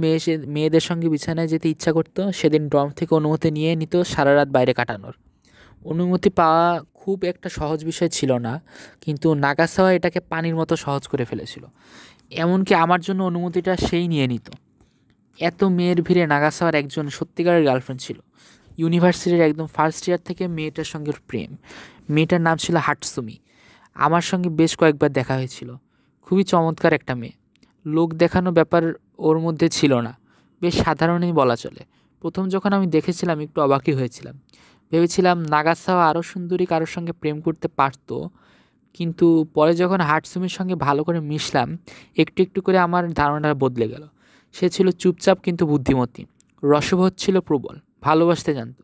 মেয়েদের সঙ্গে বিছানায় যেতে ইচ্ছা করতো, সেদিন ডর্ম থেকে অনুমতি নিয়ে নিত সারা রাত বাইরে কাটানোর। অনুমতি পাওয়া খুব একটা সহজ বিষয় ছিল না, কিন্তু নাগাসাওয়া এটাকে পানির মতো সহজ করে ফেলেছিল। এমনকি আমার জন্য অনুমতিটা সেই নিয়ে নিত। এত মেয়ের ভিড়ে নাগাসাওয়ার একজন সত্যিকারের গার্লফ্রেন্ড ছিল। ইউনিভার্সিটির একদম ফার্স্ট ইয়ার থেকে মেয়েটার সঙ্গে প্রেম। মেয়েটার নাম ছিল হাটসুমি। আমার সঙ্গে বেশ কয়েকবার দেখা হয়েছিল। খুবই চমৎকার একটা মেয়ে। লোক দেখানো ব্যাপার ওর মধ্যে ছিল না, বেশ সাধারণই বলা চলে। প্রথম যখন আমি দেখেছিলাম একটু অবাকই হয়েছিলাম। ভেবেছিলাম নাগাসাওয়া আরও সুন্দরী কারোর সঙ্গে প্রেম করতে পারতো। কিন্তু পরে যখন হাটসুমির সঙ্গে ভালো করে মিশলাম, একটু একটু করে আমার ধারণাটা বদলে গেল। সে ছিল চুপচাপ কিন্তু বুদ্ধিমতী। রসবোধ ছিল প্রবল, ভালোবাসতে জানতো।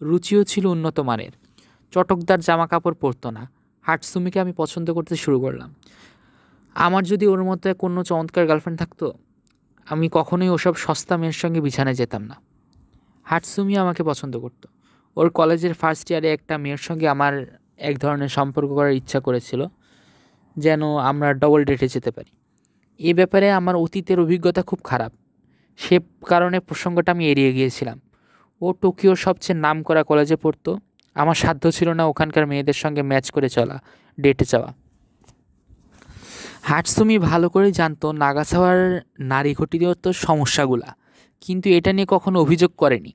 রুচিও ছিল উন্নত মানের। চটকদার জামা কাপড় পরতো না। হাটসুমিকে আমি পছন্দ করতে শুরু করলাম। আমার যদি ওর মতো কোনো চমৎকার গার্লফ্রেন্ড থাকতো, আমি কখনোই ওসব সস্তা মেয়ের সঙ্গে বিছানায় যেতাম না। হাটসুমি আমাকে পছন্দ করতো। ওর কলেজের ফার্স্ট ইয়ারে একটা মেয়ের সঙ্গে আমার এক ধরনের সম্পর্ক করার ইচ্ছা করেছিল, যেন আমরা ডবল ডেটে যেতে পারি। এ ব্যাপারে আমার অতীতের অভিজ্ঞতা খুব খারাপ, সে কারণে প্রসঙ্গটা আমি এড়িয়ে গিয়েছিলাম। ও টোকিওর সবচেয়ে নামকরা কলেজে পড়তো। আমার সাধ্য ছিল না ওখানকার মেয়েদের সঙ্গে ম্যাচ করে চলা, ডেটে যাওয়া। হাটসুমি ভালো করেই জানতো নাগাসাওয়ার নারী ঘটিত সমস্যাগুলা, কিন্তু এটা নিয়ে কখনো অভিযোগ করেনি।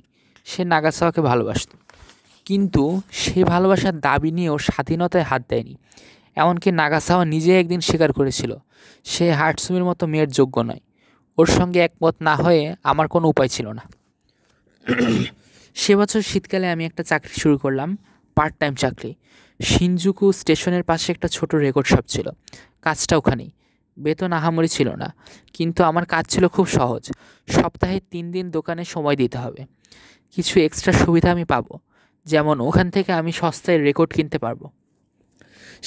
সে নাগাসাওয়াকে ভালোবাসত, কিন্তু সে ভালোবাসার দাবি নিয়েও স্বাধীনতায় হাত দেয়নি। এমনকি নাগাসাওয়া নিজে একদিন স্বীকার করেছিল সে হাটসুমির মতো মেয়ের যোগ্য নয়। ওর সঙ্গে একমত না হয়ে আমার কোনো উপায় ছিল না। সে বছর শীতকালে আমি একটা চাকরি শুরু করলাম, পার্ট টাইম চাকরি। শিনজুকু স্টেশনের পাশে একটা ছোট রেকর্ড শপ ছিল। কাজটা ওখানেই। বেতন আহামরি ছিল না, কিন্তু আমার কাজ ছিল খুব সহজ। সপ্তাহে 3 দিন দোকানে সময় দিতে হবে। কিছু এক্সট্রা সুবিধা আমি পাবো, যেমন ওখান থেকে আমি সস্তায় রেকর্ড কিনতে পারবো।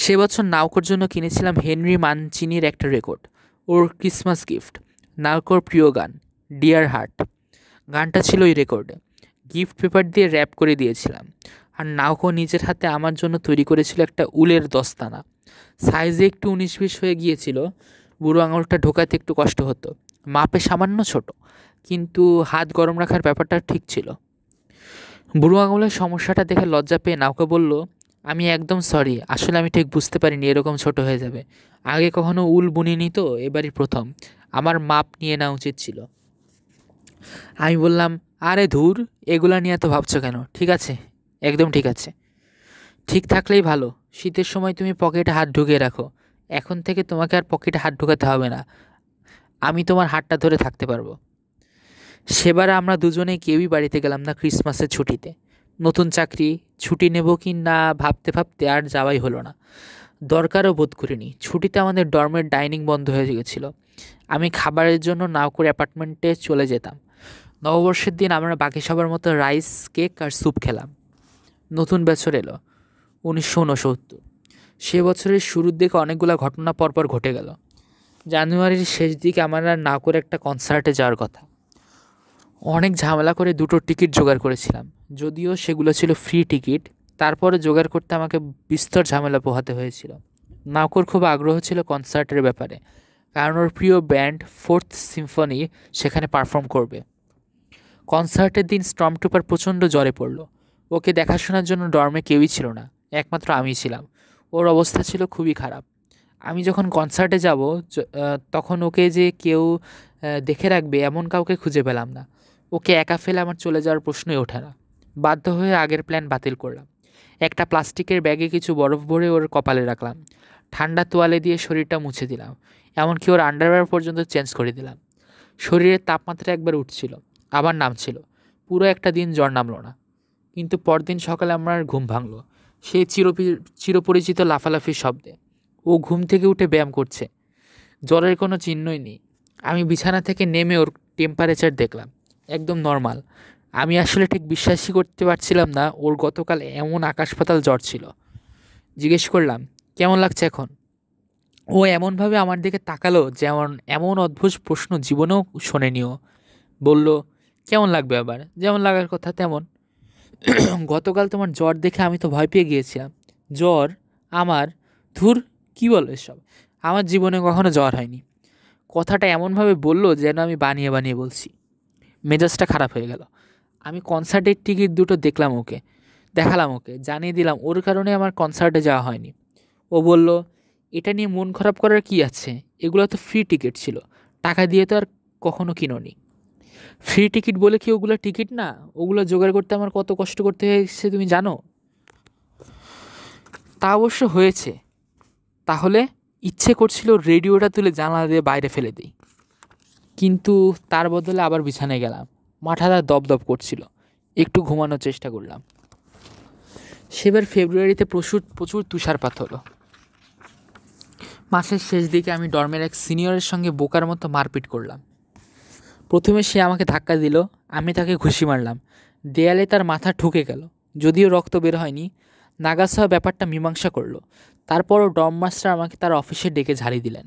সে বছর নাওকোর জন্য কিনেছিলাম হেনরি মানচিনির একটা রেকর্ড, ওর ক্রিসমাস গিফট। নাওকোর প্রিয় গান ডিয়ার হার্ট, গানটা ছিল ওই রেকর্ডে। গিফট পেপার দিয়ে র্যাপ করে দিয়েছিলাম। আর নাওকো নিজের হাতে আমার জন্য তৈরি করেছিল একটা উলের দস্তানা। সাইজে একটু 19-20 হয়ে গিয়েছিল, বুড়ো আঙুলটা ঢোকাতে একটু কষ্ট হতো। মাপে সামান্য ছোট, কিন্তু হাত গরম রাখার ব্যাপারটা ঠিক ছিল। বুড়ো আঙুলের সমস্যাটা দেখে লজ্জা পেয়ে নাওকো বলল, আমি একদম সরি, আসলে আমি ঠিক বুঝতে পারিনি এরকম ছোট হয়ে যাবে। আগে কখনো উল বুনিনি তো, এবারই প্রথম। আমার মাপ নিয়ে নেওয়া উচিত ছিল। আমি বললাম, আরে ধুর, এগুলা নিয়ে তো ভাবছো কেন? ঠিক আছে, একদম ঠিক আছে। ঠিক থাকলেই ভালো। শীতের সময় তুমি পকেটে হাত ঢুকিয়ে রাখো। এখন থেকে তোমাকে আর পকেটে হাত ঢোকাতে হবে না। আমি তোমার হাতটা ধরে থাকতে পারবো। সেবার আমরা দুজনেই কেউই বাড়িতে গেলাম না ক্রিসমাসের ছুটিতে। নতুন চাকরি, ছুটি নেব কি না ভাবতে ভাবতে আর যাওয়াই হলো না। দরকারও বোধ করিনি। ছুটিতে আমাদের ডর্মের ডাইনিং বন্ধ হয়ে গেছিল। আমি খাবারের জন্য নাও করে অ্যাপার্টমেন্টে চলে যেতাম। নববর্ষের দিন আমরা বাকি সবার মতো রাইস, কেক আর স্যুপ খেলাম। নতুন বছর এলো 1969। সে বছরের শুরুর দিকে অনেকগুলো ঘটনা পরপর ঘটে গেল। জানুয়ারির শেষ দিকে আমার আর না করে একটা কনসার্টে যাওয়ার কথা। অনেক ঝামেলা করে দুটো টিকিট জোগাড় করেছিলাম, যদিও সেগুলো ছিল ফ্রি টিকিট। তারপরে জোগাড় করতে আমাকে বিস্তর ঝামেলা পোহাতে হয়েছিল। নাকর খুব আগ্রহ ছিল কনসার্টের ব্যাপারে, কারণ ওর প্রিয় ব্যান্ড ফোর্থ সিম্ফনি সেখানে পারফর্ম করবে। কনসার্টের দিন স্টর্মট্রুপার প্রচণ্ড জ্বরে পড়ল। ওকে দেখাশোনার জন্য ডর্মে কেউই ছিল না, একমাত্র আমিই ছিলাম। ওর অবস্থা ছিল খুবই খারাপ। আমি যখন কনসার্টে যাব তখন ওকে যে কেউ দেখে রাখবে এমন কাউকে খুঁজে পেলাম না। ওকে একা ফেলে আমার চলে যাওয়ার প্রশ্নই ওঠে না। বাধ্য হয়ে আগের প্ল্যান বাতিল করলাম। একটা প্লাস্টিকের ব্যাগে কিছু বরফ ভরে ওর কপালে রাখলাম। ঠান্ডা তোয়ালে দিয়ে শরীরটা মুছে দিলাম। এমনকি ওর আন্ডারওয়্যার পর্যন্ত চেঞ্জ করে দিলাম। শরীরের তাপমাত্রা একবার উঠছিল, আবার নামছিল। পুরো একটা দিন জ্বর নামলো না। কিন্তু পরদিন সকালে আমার ঘুম ভাঙলো সেই চিরপরিচিত লাফালাফির শব্দে। ও ঘুম থেকে উঠে ব্যায়াম করছে। জ্বরের কোনো চিহ্নই নেই। আমি বিছানা থেকে নেমে ওর টেম্পারেচার দেখলাম, একদম নর্মাল। আমি আসলে ঠিক বিশ্বাসই করতে পারছিলাম না ওর গতকাল এমন আকাশ পাতাল জ্বর ছিল। জিজ্ঞেস করলাম, কেমন লাগছে এখন? ও এমনভাবে আমার দিকে তাকালো যেমন এমন অদ্ভুত প্রশ্ন জীবনেও শোনেনি ও। বলল, কেমন লাগবে আবার? যেমন লাগার কথা তেমন। গতকাল তোমার জ্বর দেখে আমি তো ভয় পেয়ে গিয়েছিলাম। জ্বর? আমার? ধুর, কী বলো এসব? আমার জীবনে কখনো জ্বর হয়নি। কথাটা এমনভাবে বললো যেন আমি বানিয়ে বানিয়ে বলছি। মেজাজটা খারাপ হয়ে গেল। আমি কনসার্টের টিকিট দুটো দেখালাম ওকে, জানিয়ে দিলাম ওর কারণে আমার কনসার্টে যাওয়া হয়নি। ও বলল, এটা নিয়ে মন খারাপ করার কি আছে? এগুলো তো ফ্রি টিকিট ছিল, টাকা দিয়ে তো আর কখনো কিনোনি। ফ্রি টিকিট বলে কি ওগুলো টিকিট না? ওগুলো জোগাড় করতে আমার কত কষ্ট করতে হয়েছে তুমি জানো? তা অবশ্য হয়েছে। তাহলে ইচ্ছে করছিল রেডিওটা তুলে জানলা দিয়ে বাইরে ফেলে দিই, কিন্তু তার বদলে আবার বিছানায় গেলাম। মাথাটা দপদপ করছিল। একটু ঘুমানোর চেষ্টা করলাম। সেবার ফেব্রুয়ারিতে প্রচুর প্রচুর তুষারপাত হলো। মাসের শেষ দিকে আমি ডর্মের এক সিনিয়রের সঙ্গে বোকার মতো মারপিট করলাম। প্রথমে সে আমাকে ধাক্কা দিল, আমি তাকে ঘুষি মারলাম। দেয়ালে তার মাথা ঠুকে গেল, যদিও রক্ত বের হয়নি। নাগাসা ব্যাপারটা মীমাংসা করলো। তারপরও ডর্ম মাস্টার আমাকে তার অফিসে ডেকে ঝাড়ি দিলেন।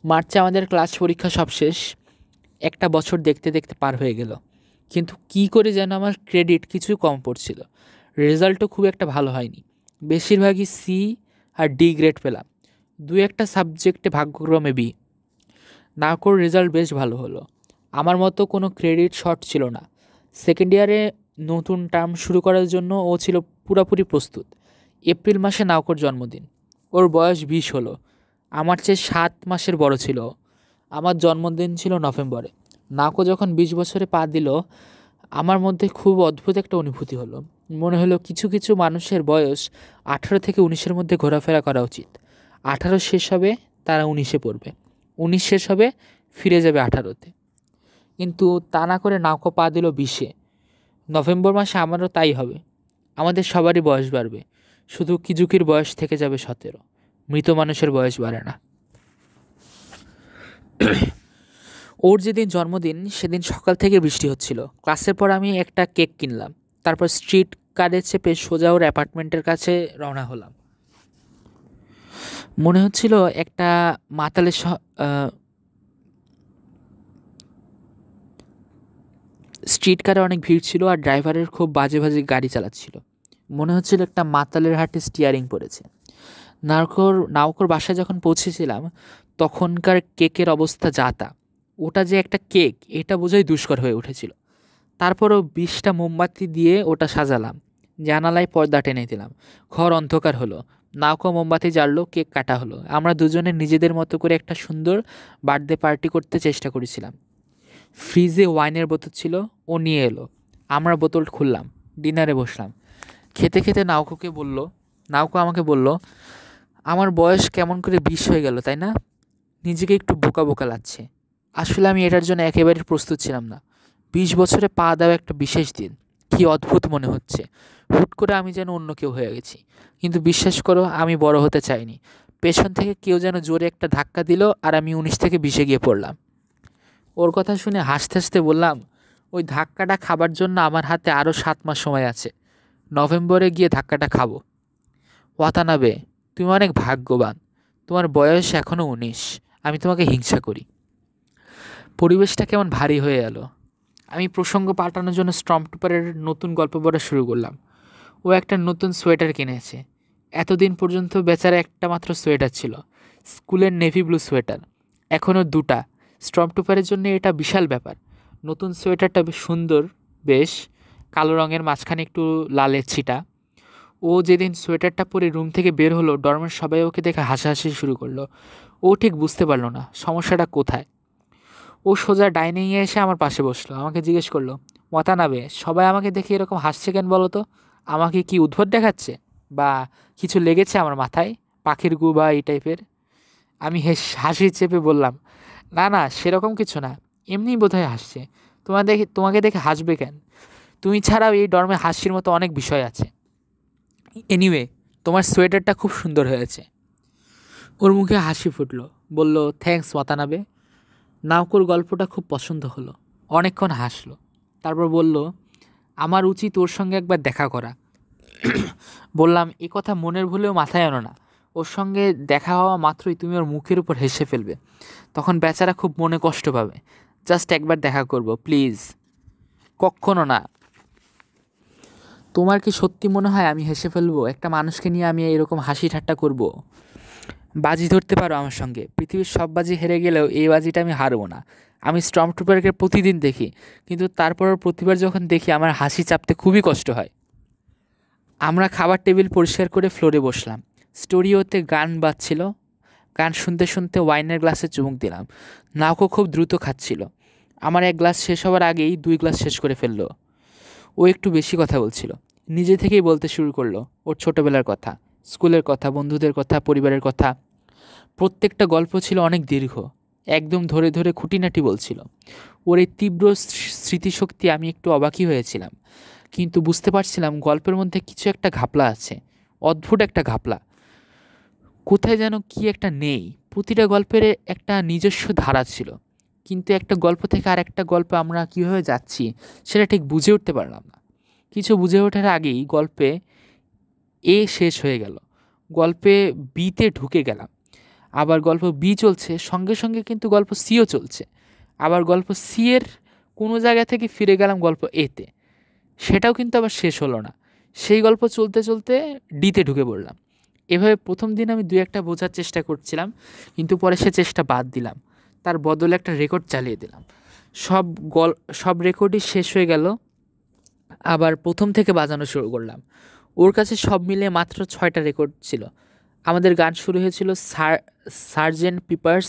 মার্চে আমাদের ক্লাস পরীক্ষা সব শেষ। একটা বছর দেখতে দেখতে পার হয়ে গেল, কিন্তু কি করে যেন আমার ক্রেডিট কিছু কম পড়ছিল। রেজাল্টও খুব একটা ভালো হয়নি। বেশিরভাগই সি আর ডি গ্রেড পেলাম। দু একটা সাবজেক্টে ভাগ্যক্রমে বি। নাকোর রেজাল্ট বেশ ভালো হলো। আমার মতো কোনো ক্রেডিট শর্ট ছিল না। সেকেন্ড ইয়ারে নতুন টার্ম শুরু করার জন্য ও ছিল পুরোপুরি প্রস্তুত। এপ্রিল মাসে নাকোর জন্মদিন। ওর বয়স 20 হলো। আমার চেয়ে 7 মাসের বড় ছিল ও। আমার জন্মদিন ছিল নভেম্বরে। নাকো যখন 20 বছরে পা দিল, আমার মধ্যে খুব অদ্ভুত একটা অনুভূতি হলো। মনে হলো কিছু কিছু মানুষের বয়স 18 থেকে 19-এর মধ্যে ঘোরাফেরা করা উচিত। 18 শেষ হবে, তারা 19-এ পড়বে। 19 শেষ হবে, ফিরে যাবে 18-তে। কিন্তু তা না করে নাকো পা দিল 20-এ। নভেম্বর মাসে আমারও তাই হবে। আমাদের সবারই বয়স বাড়বে, শুধু কিজুকির বয়স থেকে যাবে 17। মৃত মানুষের বয়স বাড়ে না। ওর যেদিন জন্মদিন সেদিন সকাল থেকে বৃষ্টি হচ্ছিল। ক্লাসের পর আমি একটা কেক কিনলাম। তারপর স্ট্রিট কারে চেপে সোজা ওর অ্যাপার্টমেন্টের কাছে রওনা হলাম। মনে হচ্ছিল একটা মাতালের স্ট্রিট কারে অনেক ভিড় ছিল আর ড্রাইভারের খুব বাজে বাজে গাড়ি চালাচ্ছিল। মনে হচ্ছিল একটা মাতালের হাটে স্টিয়ারিং পড়েছে। নাওকর বাসায় যখন পৌঁছেছিলাম তখনকার কেকের অবস্থা যা তা। ওটা যে একটা কেক এটা বোঝাই দুষ্কর হয়ে উঠেছিল। তারপরও 20টা মোমবাতি দিয়ে ওটা সাজালাম। জানালায় পর্দা টেনে দিলাম। ঘর অন্ধকার হলো। নাওকো মোমবাতি জ্বাললো, কেক কাটা হলো। আমরা দুজনে নিজেদের মতো করে একটা সুন্দর বার্থডে পার্টি করতে চেষ্টা করেছিলাম। ফ্রিজে ওয়াইনের বোতল ছিল, ও নিয়ে এলো। আমরা বোতল খুললাম, ডিনারে বসলাম। খেতে খেতে নাউকো আমাকে বলল, আমার বয়স কেমন করে 20 হয়ে গেল, তাই না? নিজেকে একটু বোকা বোকা লাগছে। আসলে আমি এটার জন্য একেবারে প্রস্তুত ছিলাম না। 20 বছরে পা দেওয়া একটা বিশেষ দিন, কি অদ্ভুত মনে হচ্ছে। হুট করে আমি যেন অন্য কেউ হয়ে গেছি। কিন্তু বিশ্বাস করো, আমি বড় হতে চাইনি। পেছন থেকে কেউ যেন জোরে একটা ধাক্কা দিল, আর আমি 19 থেকে 20-এ গিয়ে পড়লাম। ওর কথা শুনে হাসতে হাসতে বললাম, ওই ধাক্কাটা খাবার জন্য আমার হাতে আরও 7 মাস সময় আছে। নভেম্বরে গিয়ে ধাক্কাটা খাবো। ওয়াতানাবে, তুমি অনেক ভাগ্যবান। তোমার বয়স এখনও 19। আমি তোমাকে হিংসা করি। পরিবেশটা কেমন ভারী হয়ে এলো। আমি প্রসঙ্গ পাল্টানোর জন্য স্টর্মট্রুপারের নতুন গল্প পড়া শুরু করলাম। ও একটা নতুন সোয়েটার কিনেছে। এতদিন পর্যন্ত বেচারা একটা মাত্র সোয়েটার ছিল, স্কুলের নেভি ব্লু সোয়েটার। এখনও 2টা। স্টর্মট্রুপারের জন্য এটা বিশাল ব্যাপার। নতুন সোয়েটারটা বেশ সুন্দর, বেশ কালো রঙের, মাঝখানে একটু লালের ছিটা। ও যেদিন সোয়েটারটা পরে রুম থেকে বের হলো, ডর্মের সবাই ওকে দেখে হাসাহাসি শুরু করলো। ও ঠিক বুঝতে পারলো না সমস্যাটা কোথায়। ও সোজা ডাইনিংয়ে এসে আমার পাশে বসলো, আমাকে জিজ্ঞেস করলো, ওয়াতানাবে, সবাই আমাকে দেখে এরকম হাসছে কেন বলো তো? আমাকে কি উদ্ভট দেখাচ্ছে, বা কিছু লেগেছে আমার মাথায়, পাখির গু বা এই টাইপের? আমি হাসি চেপে বললাম, না না, সেরকম কিছু না, এমনিই বোধহয় হাসছে। তোমাকে দেখে হাসবে কেন? তুমি ছাড়াও এই ডর্মে হাসির মতো অনেক বিষয় আছে। এনিওয়ে, তোমার সোয়েটারটা খুব সুন্দর হয়েছে। ওর মুখে হাসি ফুটলো, বলল, থ্যাঙ্কস ওয়াতানাবে। নাউকোর গল্পটা খুব পছন্দ হলো। অনেকক্ষণ হাসলো, তারপর বলল, আমার উচিত ওর সঙ্গে একবার দেখা করা। বললাম, এ কথা মনের ভুলেও মাথায় আনো না। ওর সঙ্গে দেখা হওয়া মাত্রই তুমি ওর মুখের উপর হেসে ফেলবে, তখন বেচারা খুব মনে কষ্ট পাবে। জাস্ট একবার দেখা করব, প্লিজ। কক্ষনো না। তোমার কি সত্যি মনে হয় আমি হেসে ফেলবো? একটা মানুষকে নিয়ে আমি এরকম হাসি ঠাট্টা করব? বাজি ধরতে পারো আমার সঙ্গে। পৃথিবীর সব বাজি হেরে গেলেও এই বাজিটা আমি হারবো না। আমি স্টর্মট্রুপারকে প্রতিদিন দেখি, কিন্তু তারপরও প্রতিবার যখন দেখি আমার হাসি চাপতে খুবই কষ্ট হয়। আমরা খাবার টেবিল পরিষ্কার করে ফ্লোরে বসলাম। স্টুডিওতে গান বাজছিল। গান শুনতে শুনতে ওয়াইনের গ্লাসে চুমুক দিলাম। নাউকো খুব দ্রুত খাচ্ছিল। আমার 1 গ্লাস শেষ হওয়ার আগেই 2 গ্লাস শেষ করে ফেললো। ও একটু বেশি কথা বলছিল। নিজে থেকেই বলতে শুরু করলো ওর ছোটোবেলার কথা, স্কুলের কথা, বন্ধুদের কথা, পরিবারের কথা। প্রত্যেকটা গল্প ছিল অনেক দীর্ঘ, একদম ধরে ধরে খুঁটিনাটি বলছিল। ওর এই তীব্র স্মৃতিশক্তি আমি একটু অবাকই হয়েছিলাম, কিন্তু বুঝতে পারছিলাম গল্পের মধ্যে কিছু একটা ঘাপলা আছে, অদ্ভুত একটা ঘাপলা। কোথায় যেন কি একটা নেই। প্রতিটা গল্পের একটা নিজস্ব ধারা ছিল, কিন্তু একটা গল্প থেকে আর একটা গল্পে আমরা কীভাবে যাচ্ছি সেটা ঠিক বুঝে উঠতে পারলাম না। কিছু বুঝে ওঠার আগেই গল্পে এ শেষ হয়ে গেল, গল্পে বিতে ঢুকে গেলাম। আবার গল্প বি চলছে, সঙ্গে সঙ্গে কিন্তু গল্প সিও চলছে। আবার গল্প সি এর কোনো জায়গা থেকে ফিরে গেলাম গল্প এতে, সেটাও কিন্তু আবার শেষ হলো না। সেই গল্প চলতে চলতে ডিতে ঢুকে পড়লাম। এভাবে প্রথম দিন আমি 2-1টা বোঝার চেষ্টা করছিলাম, কিন্তু পরে সে চেষ্টা বাদ দিলাম। তার বদলে একটা রেকর্ড চালিয়ে দিলাম। সব সব রেকর্ডই শেষ হয়ে গেল। আবার প্রথম থেকে বাজানো শুরু করলাম। ওর কাছে সব মিলিয়ে মাত্র 6টা রেকর্ড ছিল। আমাদের গান শুরু হয়েছিল সার্জেন্ট পিপার্স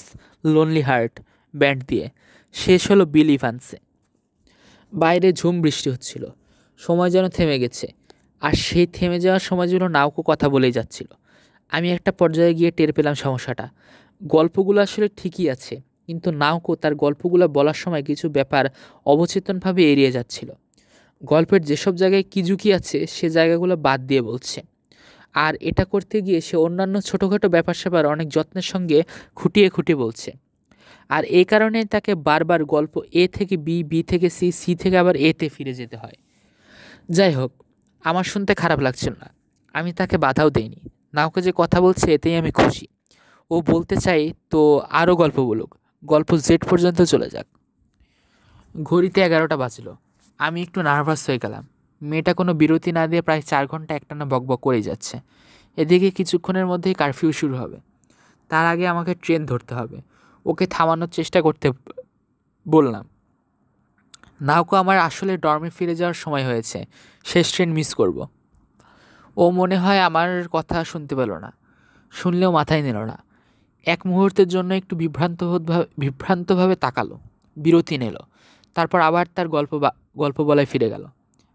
লোনলি হার্ট ব্যান্ড দিয়ে, শেষ হলো বিল ইভান্সে। বাইরে ঝুম বৃষ্টি হচ্ছিল, সময় যেন থেমে গেছে। আর সেই থেমে যাওয়ার সময়গুলো নাউকো কথা বলেই যাচ্ছিল। আমি একটা পর্যায়ে গিয়ে টের পেলাম সমস্যাটা। গল্পগুলো আসলে ঠিকই আছে, কিন্তু নাউকো তার গল্পগুলো বলার সময় কিছু ব্যাপার অবচেতনভাবে এড়িয়ে যাচ্ছিল। গল্পের যেসব জায়গায় কি ঝুঁকি আছে সে জায়গাগুলো বাদ দিয়ে বলছে। আর এটা করতে গিয়ে সে অন্যান্য ছোটোখাটো ব্যাপার স্যাপার অনেক যত্নের সঙ্গে খুঁটিয়ে খুঁটিয়ে বলছে। আর এই কারণে তাকে বারবার গল্প এ থেকে বি, বি থেকে সি, সি থেকে আবার এতে ফিরে যেতে হয়। যাই হোক, আমার শুনতে খারাপ লাগছিল না। আমি তাকে বাধাও দেইনি। নাওকে যে কথা বলছে এতেই আমি খুশি। ও বলতে চাই তো আরও গল্প বলুক, গল্প জেড পর্যন্ত চলে যাক। ঘড়িতে 11টা বাজলো। আমি একটু নার্ভাস হয়ে গেলাম। মেয়েটা কোনো বিরতি না দিয়ে প্রায় 4 ঘন্টা একটানা বকবক করেই যাচ্ছে। এদিকে কিছুক্ষণের মধ্যেই কারফিউ শুরু হবে। তার আগে আমাকে ট্রেন ধরতে হবে। ওকে থামানোর চেষ্টা করতে বললাম। নাওকো, আমার আসলে ডর্মে ফিরে যাওয়ার সময় হয়েছে, শেষ ট্রেন মিস করব। ও মনে হয় আমার কথা শুনতে পেল না, শুনলেও মাথায় নিল না। এক মুহূর্তের জন্য একটু বিভ্রান্তভাবে তাকালো, বিরতি নিল। তারপর আবার তার গল্প বলায় ফিরে গেল।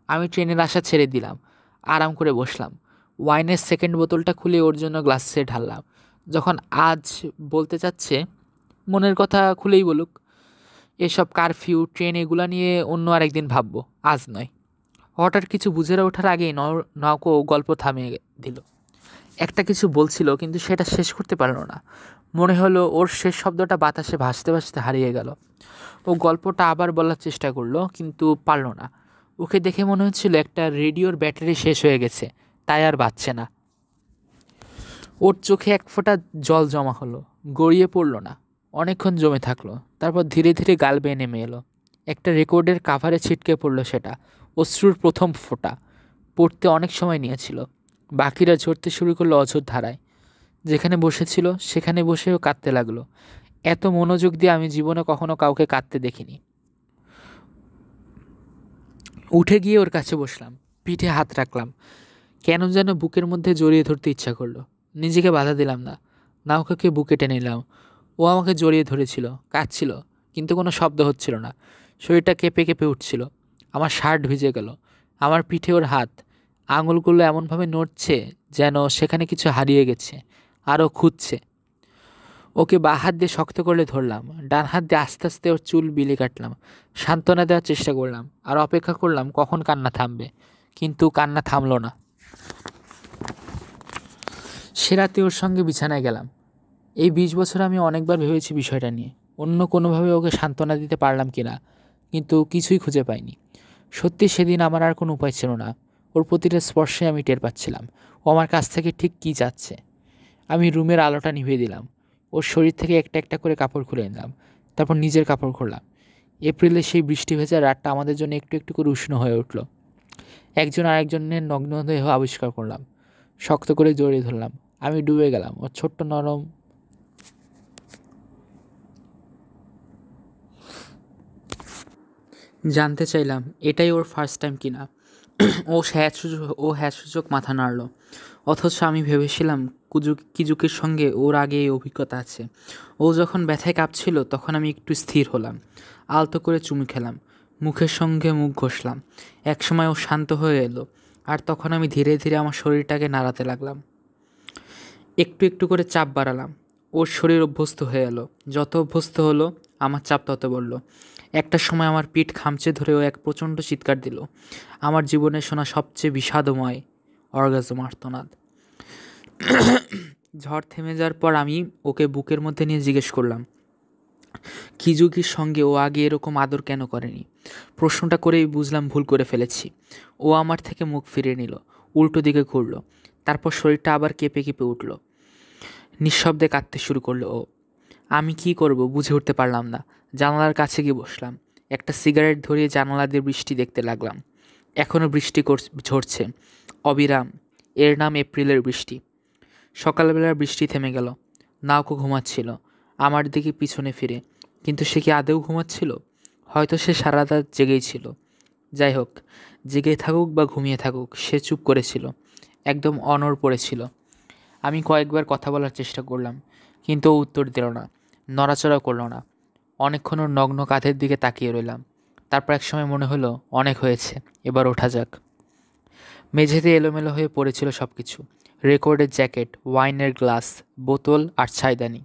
আমি ট্রেনের আশা ছেড়ে দিলাম, আরাম করে বসলাম। ওয়াইনের সেকেন্ড বোতলটা খুলে ওর জন্য গ্লাসে ঢাললাম। যখন আজ বলতে চাচ্ছে, মনের কথা খুলেই বলুক। এসব কারফিউ, ট্রেন এগুলা নিয়ে অন্য আরেকদিন ভাববো, আজ নয়। হঠাৎ কিছু বুঝে ওঠার আগেই নৌকো গল্প থামিয়ে দিল। একটা কিছু বলছিল, কিন্তু সেটা শেষ করতে পারলো না। মনে হলো ওর শেষ শব্দটা বাতাসে ভাসতে ভাসতে হারিয়ে গেল। ও গল্পটা আবার বলার চেষ্টা করলো, কিন্তু পারল না। ওকে দেখে মনে হচ্ছিল একটা রেডিওর ব্যাটারি শেষ হয়ে গেছে, তাই আর বাজছে না। ওর চোখে এক ফোঁটা জল জমা হলো, গড়িয়ে পড়ল না, অনেকক্ষণ জমে থাকলো। তারপর ধীরে ধীরে গাল বেয়ে নেমে এলো। একটা রেকর্ডের কাভারে ছিটকে পড়লো সেটা, অশ্রুর প্রথম ফোঁটা। পড়তে অনেক সময় নিয়েছিল। বাকিরা ঝরতে শুরু করলো অঝোর ধারায়। যেখানে বসেছিল সেখানে বসেও কাঁদতে লাগলো। এত মনোযোগ দিয়ে আমি জীবনে কখনো কাউকে কাঁদতে দেখিনি। উঠে গিয়ে ওর কাছে বসলাম, পিঠে হাত রাখলাম। কেন যেন বুকের মধ্যে জড়িয়ে ধরতে ইচ্ছা করলো। নিজেকে বাধা দিলাম না, নাউকাকে বুকে টেনে নিলাম। ও আমাকে জড়িয়ে ধরেছিল, কাঁদছিল, কিন্তু কোনো শব্দ হচ্ছিল না। শরীরটা কেঁপে কেঁপে উঠছিল। আমার শার্ট ভিজে গেল। আমার পিঠে ওর হাত, আঙুলগুলো এমনভাবে নড়ছে যেন সেখানে কিছু হারিয়ে গেছে, আরও খুঁজছে। ওকে বাঁ হাত দিয়ে শক্ত করলে ধরলাম, ডান হাত দিয়ে আস্তে আস্তে ওর চুল বিলি কাটলাম। সান্ত্বনা দেওয়ার চেষ্টা করলাম, আর অপেক্ষা করলাম কখন কান্না থামবে, কিন্তু কান্না থামলো না। সে রাতে ওর সঙ্গে বিছানায় গেলাম। এই 20 বছর আমি অনেকবার ভেবেছি বিষয়টা নিয়ে, অন্য কোনোভাবে ওকে সান্ত্বনা দিতে পারলাম কি না, কিন্তু কিছুই খুঁজে পাইনি। সত্যি সেদিন আমার আর কোনো উপায় ছিল না। ওর প্রতিটা স্পর্শে আমি টের পাচ্ছিলাম ও আমার কাছ থেকে ঠিক কী চাচ্ছে। আমি রুমের আলোটা নিভিয়ে দিলাম। ওর শরীর থেকে একটা একটা করে কাপড় খুলে নিলাম, তারপর নিজের কাপড় খুললাম। এপ্রিলের সেই বৃষ্টি ভেজা রাতটা আমাদের জন্য একটু একটু করে উষ্ণ হয়ে উঠল। একজন আরেকজনের নগ্ন দেহ আবিষ্কার করলাম, শক্ত করে জড়িয়ে ধরলাম। আমি ডুবে গেলাম ওর ছোট্ট নরম জানতে চাইলাম এটাই ওর ফার্স্ট টাইম কিনা। ও হ্যাঁ সূচক মাথা নাড়ল। অথচ আমি ভেবেছিলাম কিজুকের সঙ্গে ওর আগে এই অভিজ্ঞতা আছে। ও যখন ব্যথায় কাঁপছিল তখন আমি একটু স্থির হলাম, আলতো করে চুমু খেলাম, মুখের সঙ্গে মুখ ঘষলাম। একসময় ও শান্ত হয়ে এলো, আর তখন আমি ধীরে ধীরে আমার শরীরটাকে নাড়াতে লাগলাম। একটু একটু করে চাপ বাড়ালাম। ওর শরীর অভ্যস্ত হয়ে এলো। যত অভ্যস্ত হলো আমার চাপ তত বলল। একটা সময় আমার পিঠ খামচে ধরে ও এক প্রচণ্ড চিৎকার দিল, আমার জীবনে শোনা সবচেয়ে বিষাদময় অর্গাজম আর্তনাদ। ঝড় থেমে যাওয়ার পর আমি ওকে বুকের মধ্যে নিয়ে জিজ্ঞেস করলাম, কিজুকির সঙ্গে ও আগে এরকম আদর কেন করেনি? প্রশ্নটা করেই বুঝলাম ভুল করে ফেলেছি। ও আমার থেকে মুখ ফিরিয়ে নিল, উল্টো দিকে ঘুরল। তারপর শরীরটা আবার কেঁপে কেঁপে উঠল। নিঃশব্দে কাঁদতে শুরু করলো ও। আমি কি করব বুঝে উঠতে পারলাম না। জানালার কাছে গিয়ে বসলাম, একটা সিগারেট ধরিয়ে জানালা দিয়ে বৃষ্টি দেখতে লাগলাম। এখনও বৃষ্টি ঝরছে, অবিরাম। এর নাম এপ্রিলের বৃষ্টি। সকালবেলার বৃষ্টি থেমে গেল। নাওকো ঘুমাচ্ছিল আমার দিকে পিছনে ফিরে, কিন্তু সে কি আদৌ ঘুমাচ্ছিল? হয়তো সে সারা রাত জেগেই ছিল। যাই হোক, জেগে থাকুক বা ঘুমিয়ে থাকুক, সে চুপ করেছিল, একদম অনড় পড়েছিল। আমি কয়েকবার কথা বলার চেষ্টা করলাম, কিন্তু ও উত্তর দিল না, নড়াচড়া করলো না। অনেকক্ষণ ওর নগ্ন কাঁধের দিকে তাকিয়ে রইলাম। তারপর একসময় মনে হলো অনেক হয়েছে, এবার ওঠা যাক। মেঝেতে এলোমেলো হয়ে পড়েছিল সব কিছু, রেকর্ডের জ্যাকেট, ওয়াইনের গ্লাস, বোতল আর ছাইদানি।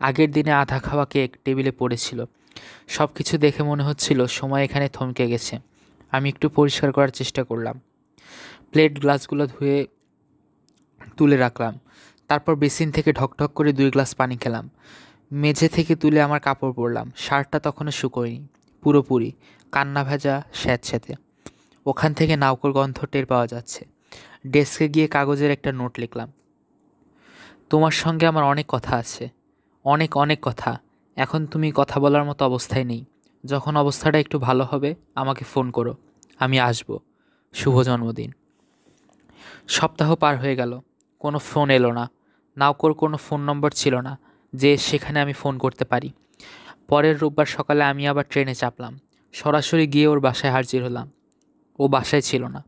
আগের দিনে আধা খাওয়া কেক টেবিলে পড়েছিল। সব কিছু দেখে মনে হচ্ছিল সময় এখানে থমকে গেছে। আমি একটু পরিষ্কার করার চেষ্টা করলাম। প্লেট গ্লাসগুলো ধুয়ে তুলে রাখলাম। তারপর বেসিন থেকে ঢকঢক করে 2 গ্লাস পানি খেলাম। মেঝে থেকে তুলে আমার কাপড় পরলাম। শার্টটা তখনও শুকোয়নি, পুরোপুরি কান্না ভেজা, স্যাঁতস্যাঁতে। ওখান থেকে নাউকোর গন্ধ টের পাওয়া যাচ্ছে। ডেস্কে গিয়ে কাগজের একটা নোট লিখলাম, তোমার সঙ্গে আমার অনেক কথা আছে, অনেক অনেক কথা। এখন তুমি কথা বলার মতো অবস্থায় নেই। যখন অবস্থাটা একটু ভালো হবে আমাকে ফোন করো, আমি আসবো। শুভ জন্মদিন। সপ্তাহ পার হয়ে গেল, কোনো ফোন এলো না। নাউকোর কোনো ফোন নম্বর ছিল না যে সেখানে আমি ফোন করতে পারি। পরের রোববার সকালে আমি আবার ট্রেনে চাপলাম। সরাসরি গিয়ে ওর বাসায় হাজির হলাম। ও বাসায় ছিল না।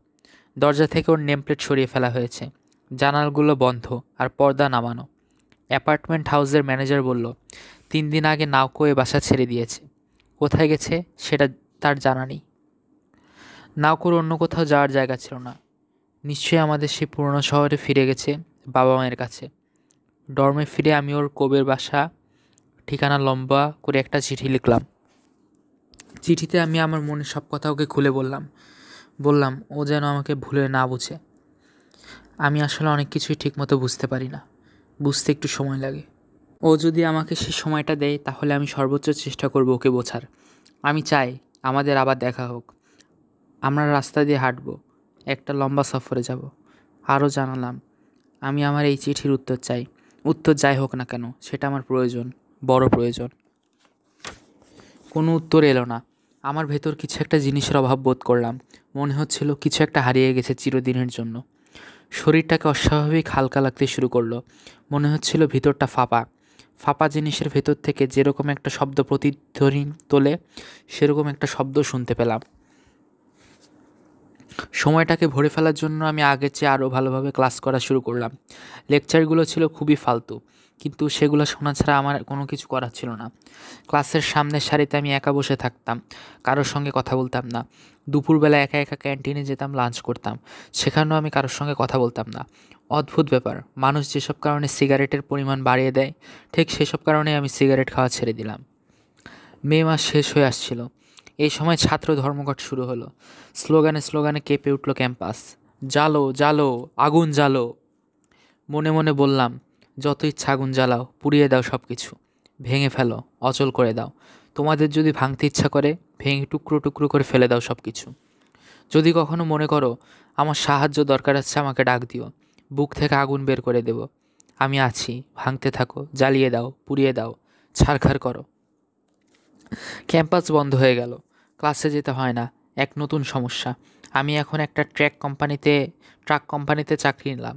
দরজা থেকে ওর নেমপ্লেট সরিয়ে ফেলা হয়েছে, জানালাগুলো বন্ধ আর পর্দা নামানো। অ্যাপার্টমেন্ট হাউসের ম্যানেজার বলল 3 দিন আগে নাউকো এ বাসা ছেড়ে দিয়েছে। কোথায় গেছে সেটা তার জানা নেই। নাওকোর অন্য কোথাও যাওয়ার জায়গা ছিল না। নিশ্চয়ই আমাদের সেই পুরনো শহরে ফিরে গেছে বাবা মায়ের কাছে। ডর্মে ফিরে আমি ওর কবের বাসা ঠিকানা লম্বা করে একটা চিঠি লিখলাম। চিঠিতে আমি আমার মনের সব কথা ওকে খুলে বললাম ও যেন আমাকে ভুলে না বুঝে। আমি আসলে অনেক কিছুই ঠিকমতো বুঝতে পারি না, বুঝতে একটু সময় লাগে। ও যদি আমাকে সে সময়টা দেয় তাহলে আমি সর্বোচ্চ চেষ্টা করব ওকে বোঝার। আমি চাই আমাদের আবার দেখা হোক, আমরা রাস্তা দিয়ে হাঁটবো, একটা লম্বা সফরে যাব। আরও জানালাম আমি আমার এই চিঠির উত্তর চাই। উত্তর যাই হোক না কেন, সেটা আমার প্রয়োজন, বড় প্রয়োজন। কোনো উত্তর এলো না। আমার ভেতর কিছু একটা জিনিসের অভাব বোধ করলাম। মনে হচ্ছিল কিছু একটা হারিয়ে গেছে চিরদিনের জন্য। শরীরটাকে অস্বাভাবিক হালকা লাগতে শুরু করলো। মনে হচ্ছিল ভিতরটা ফাঁপা। ফাঁপা জিনিসের ভেতর থেকে যেরকম একটা শব্দ প্রতিধ্বনি তোলে, সেরকম একটা শব্দ শুনতে পেলাম। সময়টাকে ভরে ফেলার জন্য আমি আগের চেয়ে আরও ভালোভাবে ক্লাস করা শুরু করলাম। লেকচারগুলো ছিল খুবই ফালতু, কিন্তু সেগুলো শোনা ছাড়া আমার কোনো কিছু করার ছিল না। ক্লাসের সামনের সারিতে আমি একা বসে থাকতাম, কারোর সঙ্গে কথা বলতাম না। দুপুরবেলা একা একা ক্যান্টিনে যেতাম, লাঞ্চ করতাম, সেখানেও আমি কারোর সঙ্গে কথা বলতাম না। অদ্ভুত ব্যাপার, মানুষ যেসব কারণে সিগারেটের পরিমাণ বাড়িয়ে দেয়, ঠিক সেসব কারণেই আমি সিগারেট খাওয়া ছেড়ে দিলাম। মে মাস শেষ হয়ে আসছিল। এই সময় ছাত্র ধর্মঘট শুরু হলো। স্লোগানে কেঁপে উঠল ক্যাম্পাস। জ্বালো জ্বালো, আগুন জ্বালো। মনে মনে বললাম, যত ইচ্ছা আগুন জ্বালাও, পুড়িয়ে দাও সব কিছু, ভেঙে ফেলো, অচল করে দাও। তোমাদের যদি ভাঙতে ইচ্ছা করে, ভেঙে টুকরো টুকরো করে ফেলে দাও সব কিছু। যদি কখনো মনে করো আমার সাহায্য দরকার আছে, আমাকে ডাক দিও, বুক থেকে আগুন বের করে দেব। আমি আছি, ভাঙতে থাকো, জ্বালিয়ে দাও, পুড়িয়ে দাও, ছারখার করো। ক্যাম্পাস বন্ধ হয়ে গেল। ক্লাসে যেতে হয় না। এক নতুন সমস্যা, আমি এখন একটা ট্রাক কোম্পানিতে চাকরি নিলাম।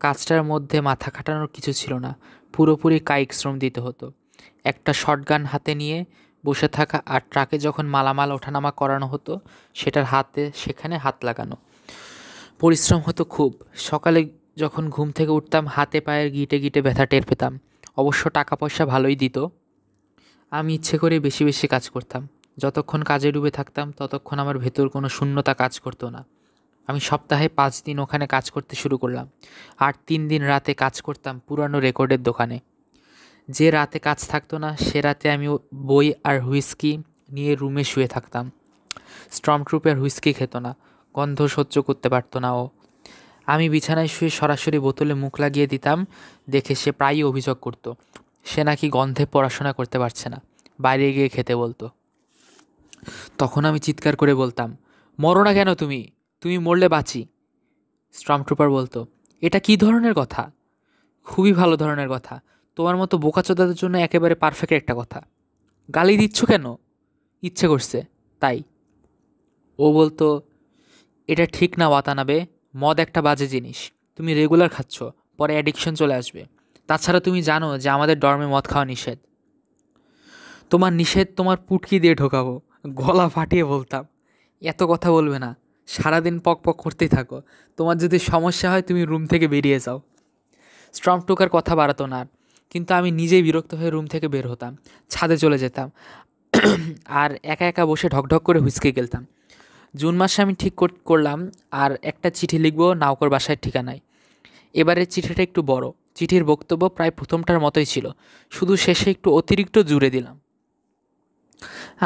কাজটার মধ্যে মাথা খাটানোর কিছু ছিল না, পুরোপুরি কায়িক শ্রম দিতে হতো। একটা শটগান হাতে নিয়ে বসে থাকা, আর ট্রাকে যখন মালামাল ওঠানামা করানো হতো সেখানে হাত লাগানো। পরিশ্রম হতো খুব। সকালে যখন ঘুম থেকে উঠতাম, হাতে পায়ের গিটে গিটে ব্যথা টের পেতাম। অবশ্য টাকা পয়সা ভালোই দিত। আমি ইচ্ছে করে বেশি বেশি কাজ করতাম। যতক্ষণ কাজে ডুবে থাকতাম ততক্ষণ আমার ভেতর কোনো শূন্যতা কাজ করতো না। আমি সপ্তাহে 5 দিন ওখানে কাজ করতে শুরু করলাম, আর 3 দিন রাতে কাজ করতাম পুরানো রেকর্ডের দোকানে। যে রাতে কাজ থাকতো না, সে রাতে আমি বই আর হুইস্কি নিয়ে রুমে শুয়ে থাকতাম। স্টর্ম ট্রুপের হুইস্কি খেত না, গন্ধ সহ্য করতে পারতো না ও। আমি বিছানায় শুয়ে সরাসরি বোতলে মুখ লাগিয়ে দিতাম দেখে সে প্রায়ই অভিযোগ করত সে নাকি গন্ধে পড়াশোনা করতে পারছে না, বাইরে গিয়ে খেতে বলতো। তখন আমি চিৎকার করে বলতাম, মরো না কেন তুমি, তুমি মরলে বাঁচি। স্টর্ম ট্রুপার বলতো, এটা কী ধরনের কথা? খুবই ভালো ধরনের কথা, তোমার মতো বোকাচোদাদের জন্য একেবারে পারফেক্ট একটা কথা। গালি দিচ্ছ কেন? ইচ্ছে করছে তাই। ও বলতো, এটা ঠিক না ওয়াতানাবে, মদ একটা বাজে জিনিস, তুমি রেগুলার খাচ্ছ, পরে অ্যাডিকশন চলে আসবে। তাছাড়া তুমি জানো যে আমাদের ডর্মে মদ খাওয়া নিষেধ। তোমার নিষেধ তোমার পুটকি দিয়ে ঢোকাবো। গলা ফাটিয়ে বলতাম, এত কথা বলবে না, সারাদিন পক পক করতেই থাকো, তোমার যদি সমস্যা হয় তুমি রুম থেকে বেরিয়ে যাও। স্ট্রম টুকার কথা বাড়াতো না, কিন্তু আমি নিজেই বিরক্ত হয়ে রুম থেকে বের হতাম, ছাদে চলে যেতাম, আর একা একা বসে ঢকঢক করে হুইস্কি গেলতাম। জুন মাসে আমি ঠিক করলাম আর একটা চিঠি লিখব নাওকর বাসায় ঠিকানায়। এবারের চিঠিটা একটু বড়। চিঠির বক্তব্য প্রায় প্রথমটার মতোই ছিল, শুধু শেষে একটু অতিরিক্ত জুড়ে দিলাম।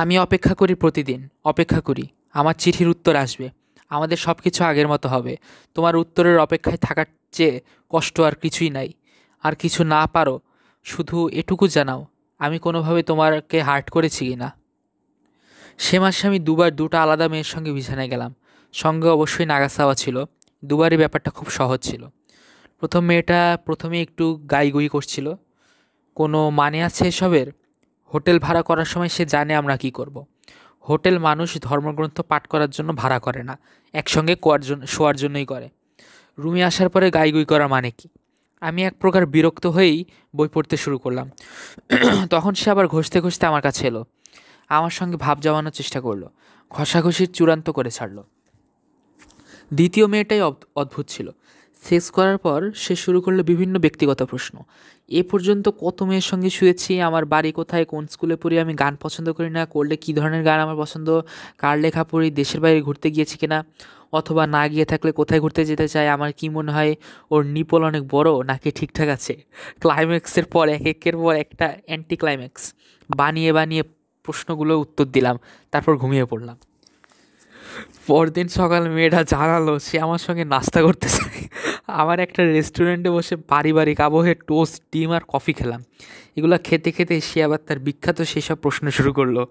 আমি অপেক্ষা করি, প্রতিদিন অপেক্ষা করি, আমার চিঠির উত্তর আসবে, আমাদের সব কিছু আগের মতো হবে। তোমার উত্তরের অপেক্ষায় থাকার চেয়ে কষ্ট আর কিছুই নাই। আর কিছু না পারো, শুধু এটুকু জানাও আমি কোনোভাবে তোমাকে হার্ট করেছি কি না। সে মাসে আমি দুবার দুটো আলাদা মেয়ের সঙ্গে বিছানায় গেলাম। সঙ্গে অবশ্যই নাগাসাওয়া ছিল। দুবারই ব্যাপারটা খুব সহজ ছিল। প্রথম মেয়েটা প্রথমে একটু গাইগুই করছিল, কোনো মানে আছে এসবের? হোটেল ভাড়া করার সময় সে জানে আমরা কি করব। হোটেল মানুষ ধর্মগ্রন্থ পাঠ করার জন্য ভাড়া করে না, একসঙ্গে শোয়ার জন্যই করে। রুমে আসার পরে গাইগুই করার মানে কি? আমি এক প্রকার বিরক্ত হয়েই বই পড়তে শুরু করলাম। তখন সে আবার ঘষতে ঘষতে আমার কাছে এলো, আমার সঙ্গে ভাব জমানোর চেষ্টা করলো, ঘষাঘষির চূড়ান্ত করে ছাড়লো। দ্বিতীয় মেয়েটাই অদ্ভুত ছিল। সেক্স করার পর সে শুরু করলো বিভিন্ন ব্যক্তিগত প্রশ্ন। এ পর্যন্ত কত মেয়ের সঙ্গে শুয়েছি, আমার বাড়ি কোথায়, কোন স্কুলে পড়ি, আমি গান পছন্দ করি না, করলে কী ধরনের গান আমার পছন্দ, কার লেখা পড়ি, দেশের বাইরে ঘুরতে গিয়েছি কিনা, অথবা না গিয়ে থাকলে কোথায় ঘুরতে যেতে চাই, আমার কি মনে হয় ওর নিপল অনেক বড় নাকি ঠিকঠাক আছে। ক্লাইম্যাক্সের পর একের পর একটা অ্যান্টি ক্লাইম্যাক্স বানিয়ে বানিয়ে প্রশ্নগুলো উত্তর দিলাম, তারপর ঘুমিয়ে পড়লাম। পরদিন সকাল মেয়েটা জানালো সে আমার সঙ্গে নাস্তা করতে চায়। আমার একটা রেস্টুরেন্টে বসে পারিবারিক আবহে টোস্ট, ডিম আর কফি খেলাম। এগুলো খেতে খেতে সে আবার তার বিখ্যাত সেসব প্রশ্ন শুরু করলো।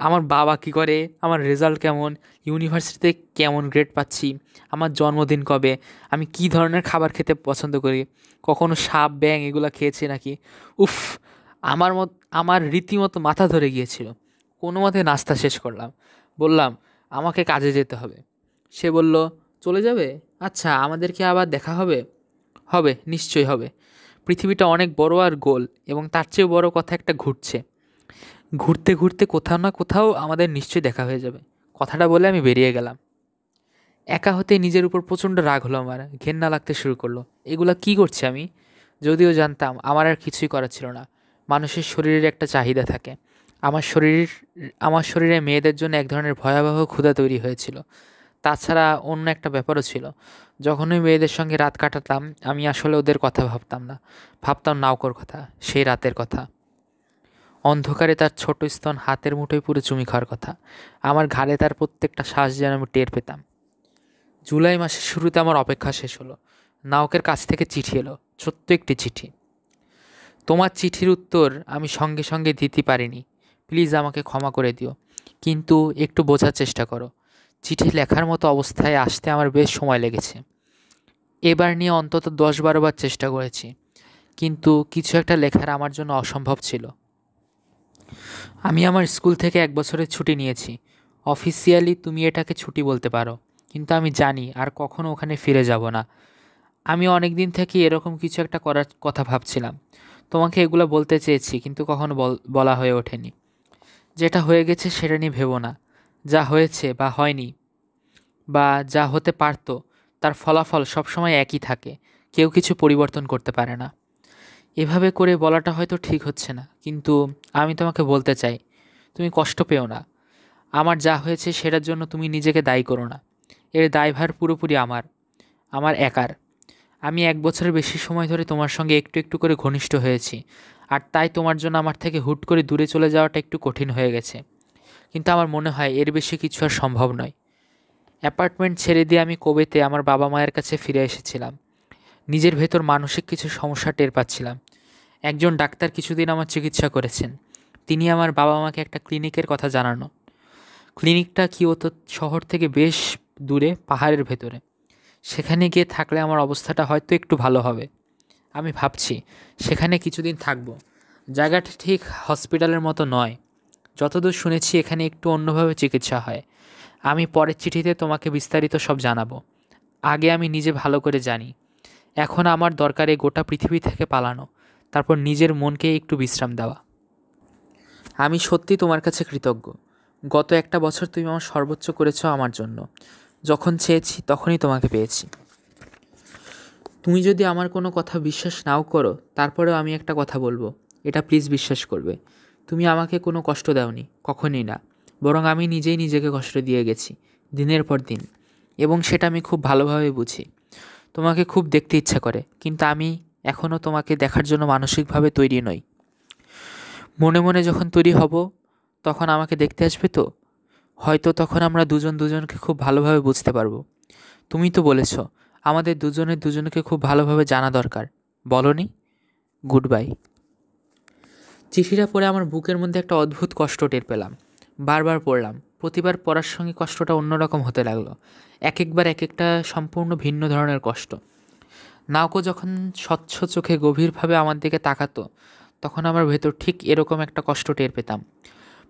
আমার বাবা কী করে, আমার রেজাল্ট কেমন, ইউনিভার্সিটিতে কেমন গ্রেড পাচ্ছি, আমার জন্মদিন কবে, আমি কী ধরনের খাবার খেতে পছন্দ করি, কখনো সাপ ব্যাঙ এগুলো খেয়েছি নাকি। উফ, আমার রীতিমতো মাথা ধরে গিয়েছিল। কোনো মতে নাস্তা শেষ করলাম, বললাম আমাকে কাজে যেতে হবে। সে বলল, চলে যাবে? আচ্ছা, আমাদের কি আবার দেখা হবে? হবে, নিশ্চয়ই হবে। পৃথিবীটা অনেক বড় আর গোল, এবং তার চেয়েও বড় কথা একটা ঘুরছে। ঘুরতে ঘুরতে কোথাও না কোথাও আমাদের নিশ্চয়ই দেখা হয়ে যাবে। কথাটা বলে আমি বেরিয়ে গেলাম। একা হতেই নিজের উপর প্রচণ্ড রাগ হলো, আমার ঘেন্না লাগতে শুরু করলো। এগুলা কি করছি আমি? যদিও জানতাম আমার আর কিছুই করার ছিল না। মানুষের শরীরের একটা চাহিদা থাকে। আমার শরীর আমার শরীরে মেয়েদের জন্য এক ধরনের ভয়াবহ ক্ষুধা তৈরি হয়েছিল। তাছাড়া অন্য একটা ব্যাপারও ছিল। যখনই মেয়েদের সঙ্গে রাত কাটাতাম, আমি আসলে ওদের কথা ভাবতাম না, ভাবতাম নাউকর কথা, সেই রাতের কথা। অন্ধকারে তার ছোট স্তন হাতের মুঠোয় পুরো চুমি খাওয়ার কথা। আমার ঘাড়ে তার প্রত্যেকটা শ্বাস যেন আমি টের পেতাম। জুলাই মাসের শুরুতে আমার অপেক্ষা শেষ হলো। নাউকের কাছ থেকে চিঠি এলো, ছোট্ট একটি চিঠি। তোমার চিঠির উত্তর আমি সঙ্গে সঙ্গে দিতে পারিনি, প্লিজ আমাকে ক্ষমা করে দিও, কিন্তু একটু বোঝার চেষ্টা করো। চিঠি লেখার মতো অবস্থায় আসতে আমার বেশ সময় লেগেছে। এবার নিয়ে অন্তত 10-12 বার চেষ্টা করেছি, কিন্তু কিছু একটা লেখার আমার জন্য অসম্ভব ছিল। আমি আমার স্কুল থেকে 1 বছরের ছুটি নিয়েছি। অফিসিয়ালি তুমি এটাকে ছুটি বলতে পারো, কিন্তু আমি জানি আর কখনো ওখানে ফিরে যাব না। আমি অনেক দিন থেকে এরকম কিছু একটা করার কথা ভাবছিলাম। তোমাকে এগুলো বলতে চেয়েছি, কিন্তু কখনো বলা হয়ে ওঠেনি। যেটা হয়ে গেছে সেটা নিয়ে ভেবো না। যা হয়েছে বা হয়নি বা যা হতে পারত, তার ফলাফল সবসময় একই থাকে। কেউ কিছু পরিবর্তন করতে পারে না। এভাবে করে বলাটা হয়তো ঠিক হচ্ছে না, কিন্তু আমি তোমাকে বলতে চাই, তুমি কষ্ট পেও না। আমার যা হয়েছে সেটার জন্য তুমি নিজেকে দায়ী করো না। এর দায়ভার পুরোপুরি আমার একার। আমি 1 বছরের বেশি সময় ধরে তোমার সঙ্গে একটু একটু করে ঘনিষ্ঠ হয়েছি, আর তাই তোমার জন্য আমার থেকে হুট করে দূরে চলে যাওয়াটা একটু কঠিন হয়ে গেছে। কিন্তু আমার মনে হয় এর বেশি কিছু আর সম্ভব নয়। অ্যাপার্টমেন্ট ছেড়ে দিয়ে আমি কোবেতে আমার বাবা মায়ের কাছে ফিরে এসেছিলাম। নিজের ভেতর মানসিক কিছু সমস্যা টের পাচ্ছিলাম। একজন ডাক্তার কিছুদিন আমার চিকিৎসা করেছেন। তিনি আমার বাবা মাকে একটা ক্লিনিকের কথা জানানো। ক্লিনিকটা কিয়োতো শহর থেকে বেশ দূরে, পাহাড়ের ভেতরে। সেখানে গিয়ে থাকলে আমার অবস্থাটা হয়তো একটু ভালো হবে। আমি ভাবছি সেখানে কিছুদিন থাকব। জায়গাটা ঠিক হসপিটালের মতো নয়। যতদূর শুনেছি এখানে একটু অন্যভাবে চিকিৎসা হয়। আমি পরের চিঠিতে তোমাকে বিস্তারিত সব জানাবো। আগে আমি নিজে ভালো করে জানি। এখন আমার দরকার এই গোটা পৃথিবী থেকে পালানো, তারপর নিজের মনকে একটু বিশ্রাম দেওয়া। আমি সত্যি তোমার কাছে কৃতজ্ঞ। গত 1 বছর তুমি আমার সর্বোচ্চ করেছো আমার জন্য। যখন চেয়েছি তখনই তোমাকে পেয়েছি। তুমি যদি আমার কোনো কথা বিশ্বাস নাও করো, তারপরেও আমি একটা কথা বলবো, এটা প্লিজ বিশ্বাস করবে। তুমি আমাকে কোনো কষ্ট দাওনি, কখনই না। বরং আমি নিজেই নিজেকে কষ্ট দিয়ে গেছি, দিনের পর দিন, এবং সেটা আমি খুব ভালোভাবে বুঝি। তোমাকে খুব দেখতে ইচ্ছা করে, কিন্তু আমি এখনও তোমাকে দেখার জন্য মানসিকভাবে তৈরি নই। মনে মনে যখন তৈরি হব, তখন আমাকে দেখতে আসবে তো। হয়তো তখন আমরা দুজন দুজনকে খুব ভালোভাবে বুঝতে পারবো। তুমি তো বলেছ আমাদের দুজনের দুজনকে খুব ভালোভাবে জানা দরকার, বলনি? Good bye. চিঠিটা পড়ে আমার বুকের মধ্যে একটা অদ্ভুত কষ্ট টের পেলাম। বারবার পড়লাম, প্রতিবার পড়ার সঙ্গে কষ্টটা অন্যরকম হতে লাগলো। একবার এক একটা সম্পূর্ণ ভিন্ন ধরনের কষ্ট। নাওকো যখন স্বচ্ছ চোখে গভীরভাবে আমার দিকে তাকাতো, তখন আমার ভেতর ঠিক এরকম একটা কষ্ট টের পেতাম।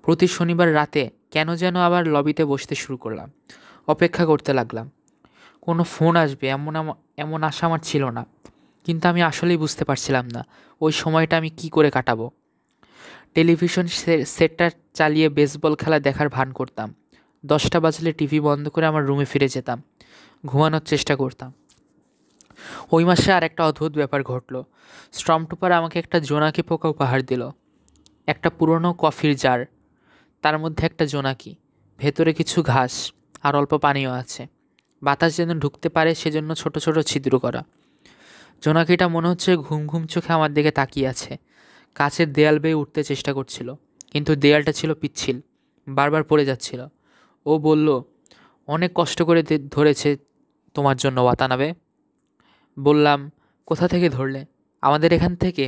প্রতি শনিবার রাতে কেন যেন আবার লবিতে বসতে শুরু করলাম। অপেক্ষা করতে লাগলাম। কোনো ফোন আসবে এমন আশা আমার ছিল না, কিন্তু আমি আসলেই বুঝতে পারছিলাম না ওই সময়টা আমি কি করে কাটাবো। টেলিভিশন সেটটা চালিয়ে বেসবল খেলা দেখার ভান করতাম। 10টা বাজলে টিভি বন্ধ করে আমার রুমে ফিরে যেতাম, ঘুমানোর চেষ্টা করতাম। ওই মাসে আর একটা অদ্ভুত ব্যাপার ঘটল। স্টর্মট্রুপার আমাকে একটা জোনাকি পোকা উপহার দিল। একটা পুরনো কফির জার, তার মধ্যে একটা জোনাকি, ভেতরে কিছু ঘাস আর অল্প পানিও আছে। বাতাস যেন ঢুকতে পারে সেজন্য ছোট ছোট ছিদ্র করা। জোনাকিটা মনে হচ্ছে ঘুম ঘুম চোখে আমার দিকে তাকিয়ে আছে। কাছের দেয়াল বেয়ে উঠতে চেষ্টা করছিল, কিন্তু দেয়ালটা ছিল পিচ্ছিল, বারবার পড়ে যাচ্ছিল। ও বলল, অনেক কষ্ট করে ধরেছে তোমার জন্য ওয়াতানাবে। বললাম, কোথা থেকে ধরলে? আমাদের এখান থেকে,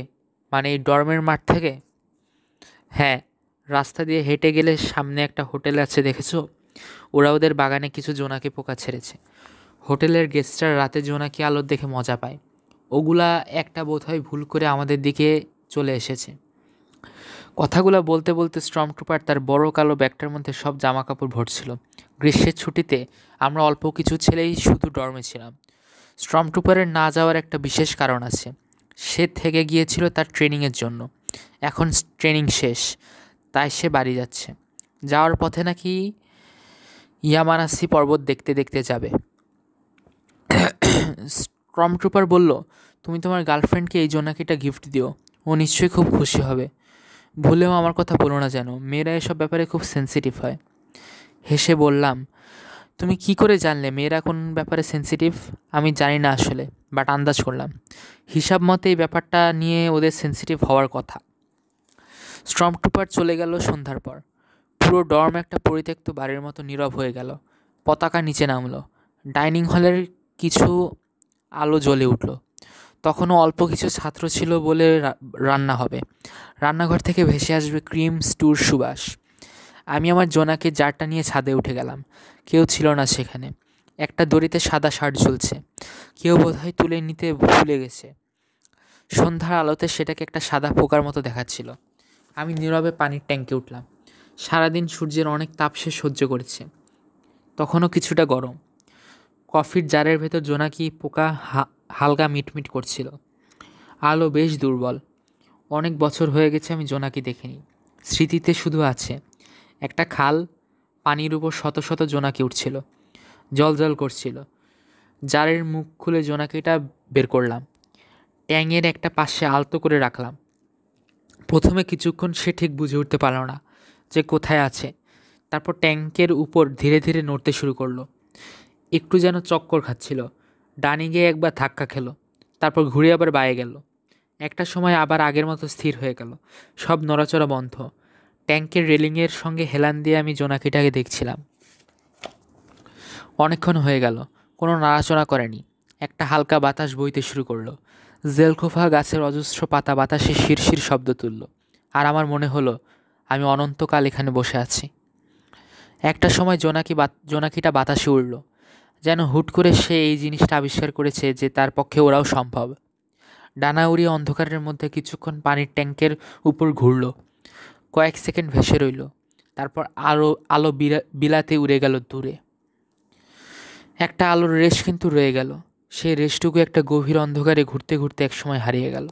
মানে এই ডর্মের মাঠ থেকে? হ্যাঁ, রাস্তা দিয়ে হেঁটে গেলে সামনে একটা হোটেল আছে, দেখেছো? ওরা ওদের বাগানে কিছু জোনাকি পোকা ছেড়েছে। হোটেলের গেস্টরা রাতে জোনাকি আলোর দেখে মজা পায়। ওগুলা একটা বোধহয় ভুল করে আমাদের দিকে চলে এসেছে। কথাগুলো বলতে বলতে স্টর্মট্রুপার তার বড় কালো ব্যাগটার মধ্যে সব জামা কাপড় ভরছিল। গ্রীষ্মের ছুটিতে আমরা অল্প কিছু ছেলেই শুধু ডর্মে ছিলাম। স্টর্মট্রুপারের না যাওয়ার একটা বিশেষ কারণ আছে। সে থেকে গিয়েছিল তার ট্রেনিংয়ের জন্য। এখন ট্রেনিং শেষ, তাই সে বাড়ি যাচ্ছে। যাওয়ার পথে নাকি ইয়ামানাসি পর্বত দেখতে দেখতে যাবে। স্টর্মট্রুপার বলল, তুমি তোমার গার্লফ্রেন্ডকে এই জোনাকিটা গিফট দিও, ও নিশ্চয়ই খুব খুশি হবে। ভুলেও আমার কথা বলো না যেন, মেয়েরা এসব ব্যাপারে খুব সেন্সিটিভ হয়। হেসে বললাম, তুমি কি করে জানলে মেয়েরা কোন ব্যাপারে সেন্সিটিভ? আমি জানি না আসলে, বাট আন্দাজ করলাম। হিসাব মতে এই ব্যাপারটা নিয়ে ওদের সেন্সিটিভ হওয়ার কথা। স্টর্মট্রুপার চলে গেল সন্ধ্যার পর। পুরো ডর্ম একটা পরিত্যক্ত বাড়ির মতো নীরব হয়ে গেল। পতাকা নিচে নামলো। ডাইনিং হলের কিছু আলো জ্বলে উঠল। তখনও অল্প কিছু ছাত্র ছিল বলে রান্না হবে। রান্নাঘর থেকে ভেসে আসবে ক্রিম স্টুর সুবাস। আমি আমার জোনাকে জারটা নিয়ে ছাদে উঠে গেলাম। কেউ ছিল না সেখানে। একটা দড়িতে সাদা শার্ট ঝুলছে, কেউ বোধহয় তুলে নিতে ভুলে গেছে। সন্ধ্যার আলোতে সেটাকে একটা সাদা পোকার মতো দেখাচ্ছিল। আমি নীরবে পানির ট্যাঙ্কে উঠলাম। সারাদিন সূর্যের অনেক তাপ সে সহ্য করেছে, তখনও কিছুটা গরম। কফির জারের ভেতর জোনাকি পোকা হালকা মিটমিট করছিল। আলো বেশ দুর্বল। অনেক বছর হয়ে গেছে আমি জোনাকি দেখিনি। স্মৃতিতে শুধু আছে একটা খাল, পানির উপর শত শত জোনাকি উঠছিল, জল করছিল। জারের মুখ খুলে জোনাকিটা বের করলাম, ট্যাঙের একটা পাশে আলতো করে রাখলাম। প্রথমে কিছুক্ষণ সে ঠিক বুঝে উঠতে পারল না যে কোথায় আছে। তারপর ট্যাঙ্কের উপর ধীরে ধীরে নড়তে শুরু করলো। একটু যেন চক্কর খাচ্ছিল। ডানে গিয়ে একবার ধাক্কা খেলো, তারপর ঘুরে আবার বায়ে গেল। একটা সময় আবার আগের মতো স্থির হয়ে গেল। সব নড়াচড়া বন্ধ। ট্যাঙ্কের রেলিংয়ের সঙ্গে হেলান দিয়ে আমি জোনাকিটাকে দেখছিলাম। অনেকক্ষণ হয়ে গেল, কোনো নাড়াচড়া করেনি। একটা হালকা বাতাস বইতে শুরু করলো। জেলখোফা গাছের অজস্র পাতা বাতাসে শিরশির শব্দ তুলল। আর আমার মনে হলো আমি অনন্তকাল এখানে বসে আছি। একটা সময় জোনাকিটা বাতাসে উড়ল, যেন হুট করে সে এই জিনিসটা আবিষ্কার করেছে যে তার পক্ষে ওরাও সম্ভব। ডানা উড়িয়ে অন্ধকারের মধ্যে কিছুক্ষণ পানির ট্যাঙ্কের উপর ঘুরল। কয়েক সেকেন্ড ভেসে রইল, তারপর আলো বিলাতে উড়ে গেল দূরে। একটা আলোর রেশ কিন্তু রয়ে গেল। সেই রেশটুকু একটা গভীর অন্ধকারে ঘুরতে ঘুরতে একসময় হারিয়ে গেল।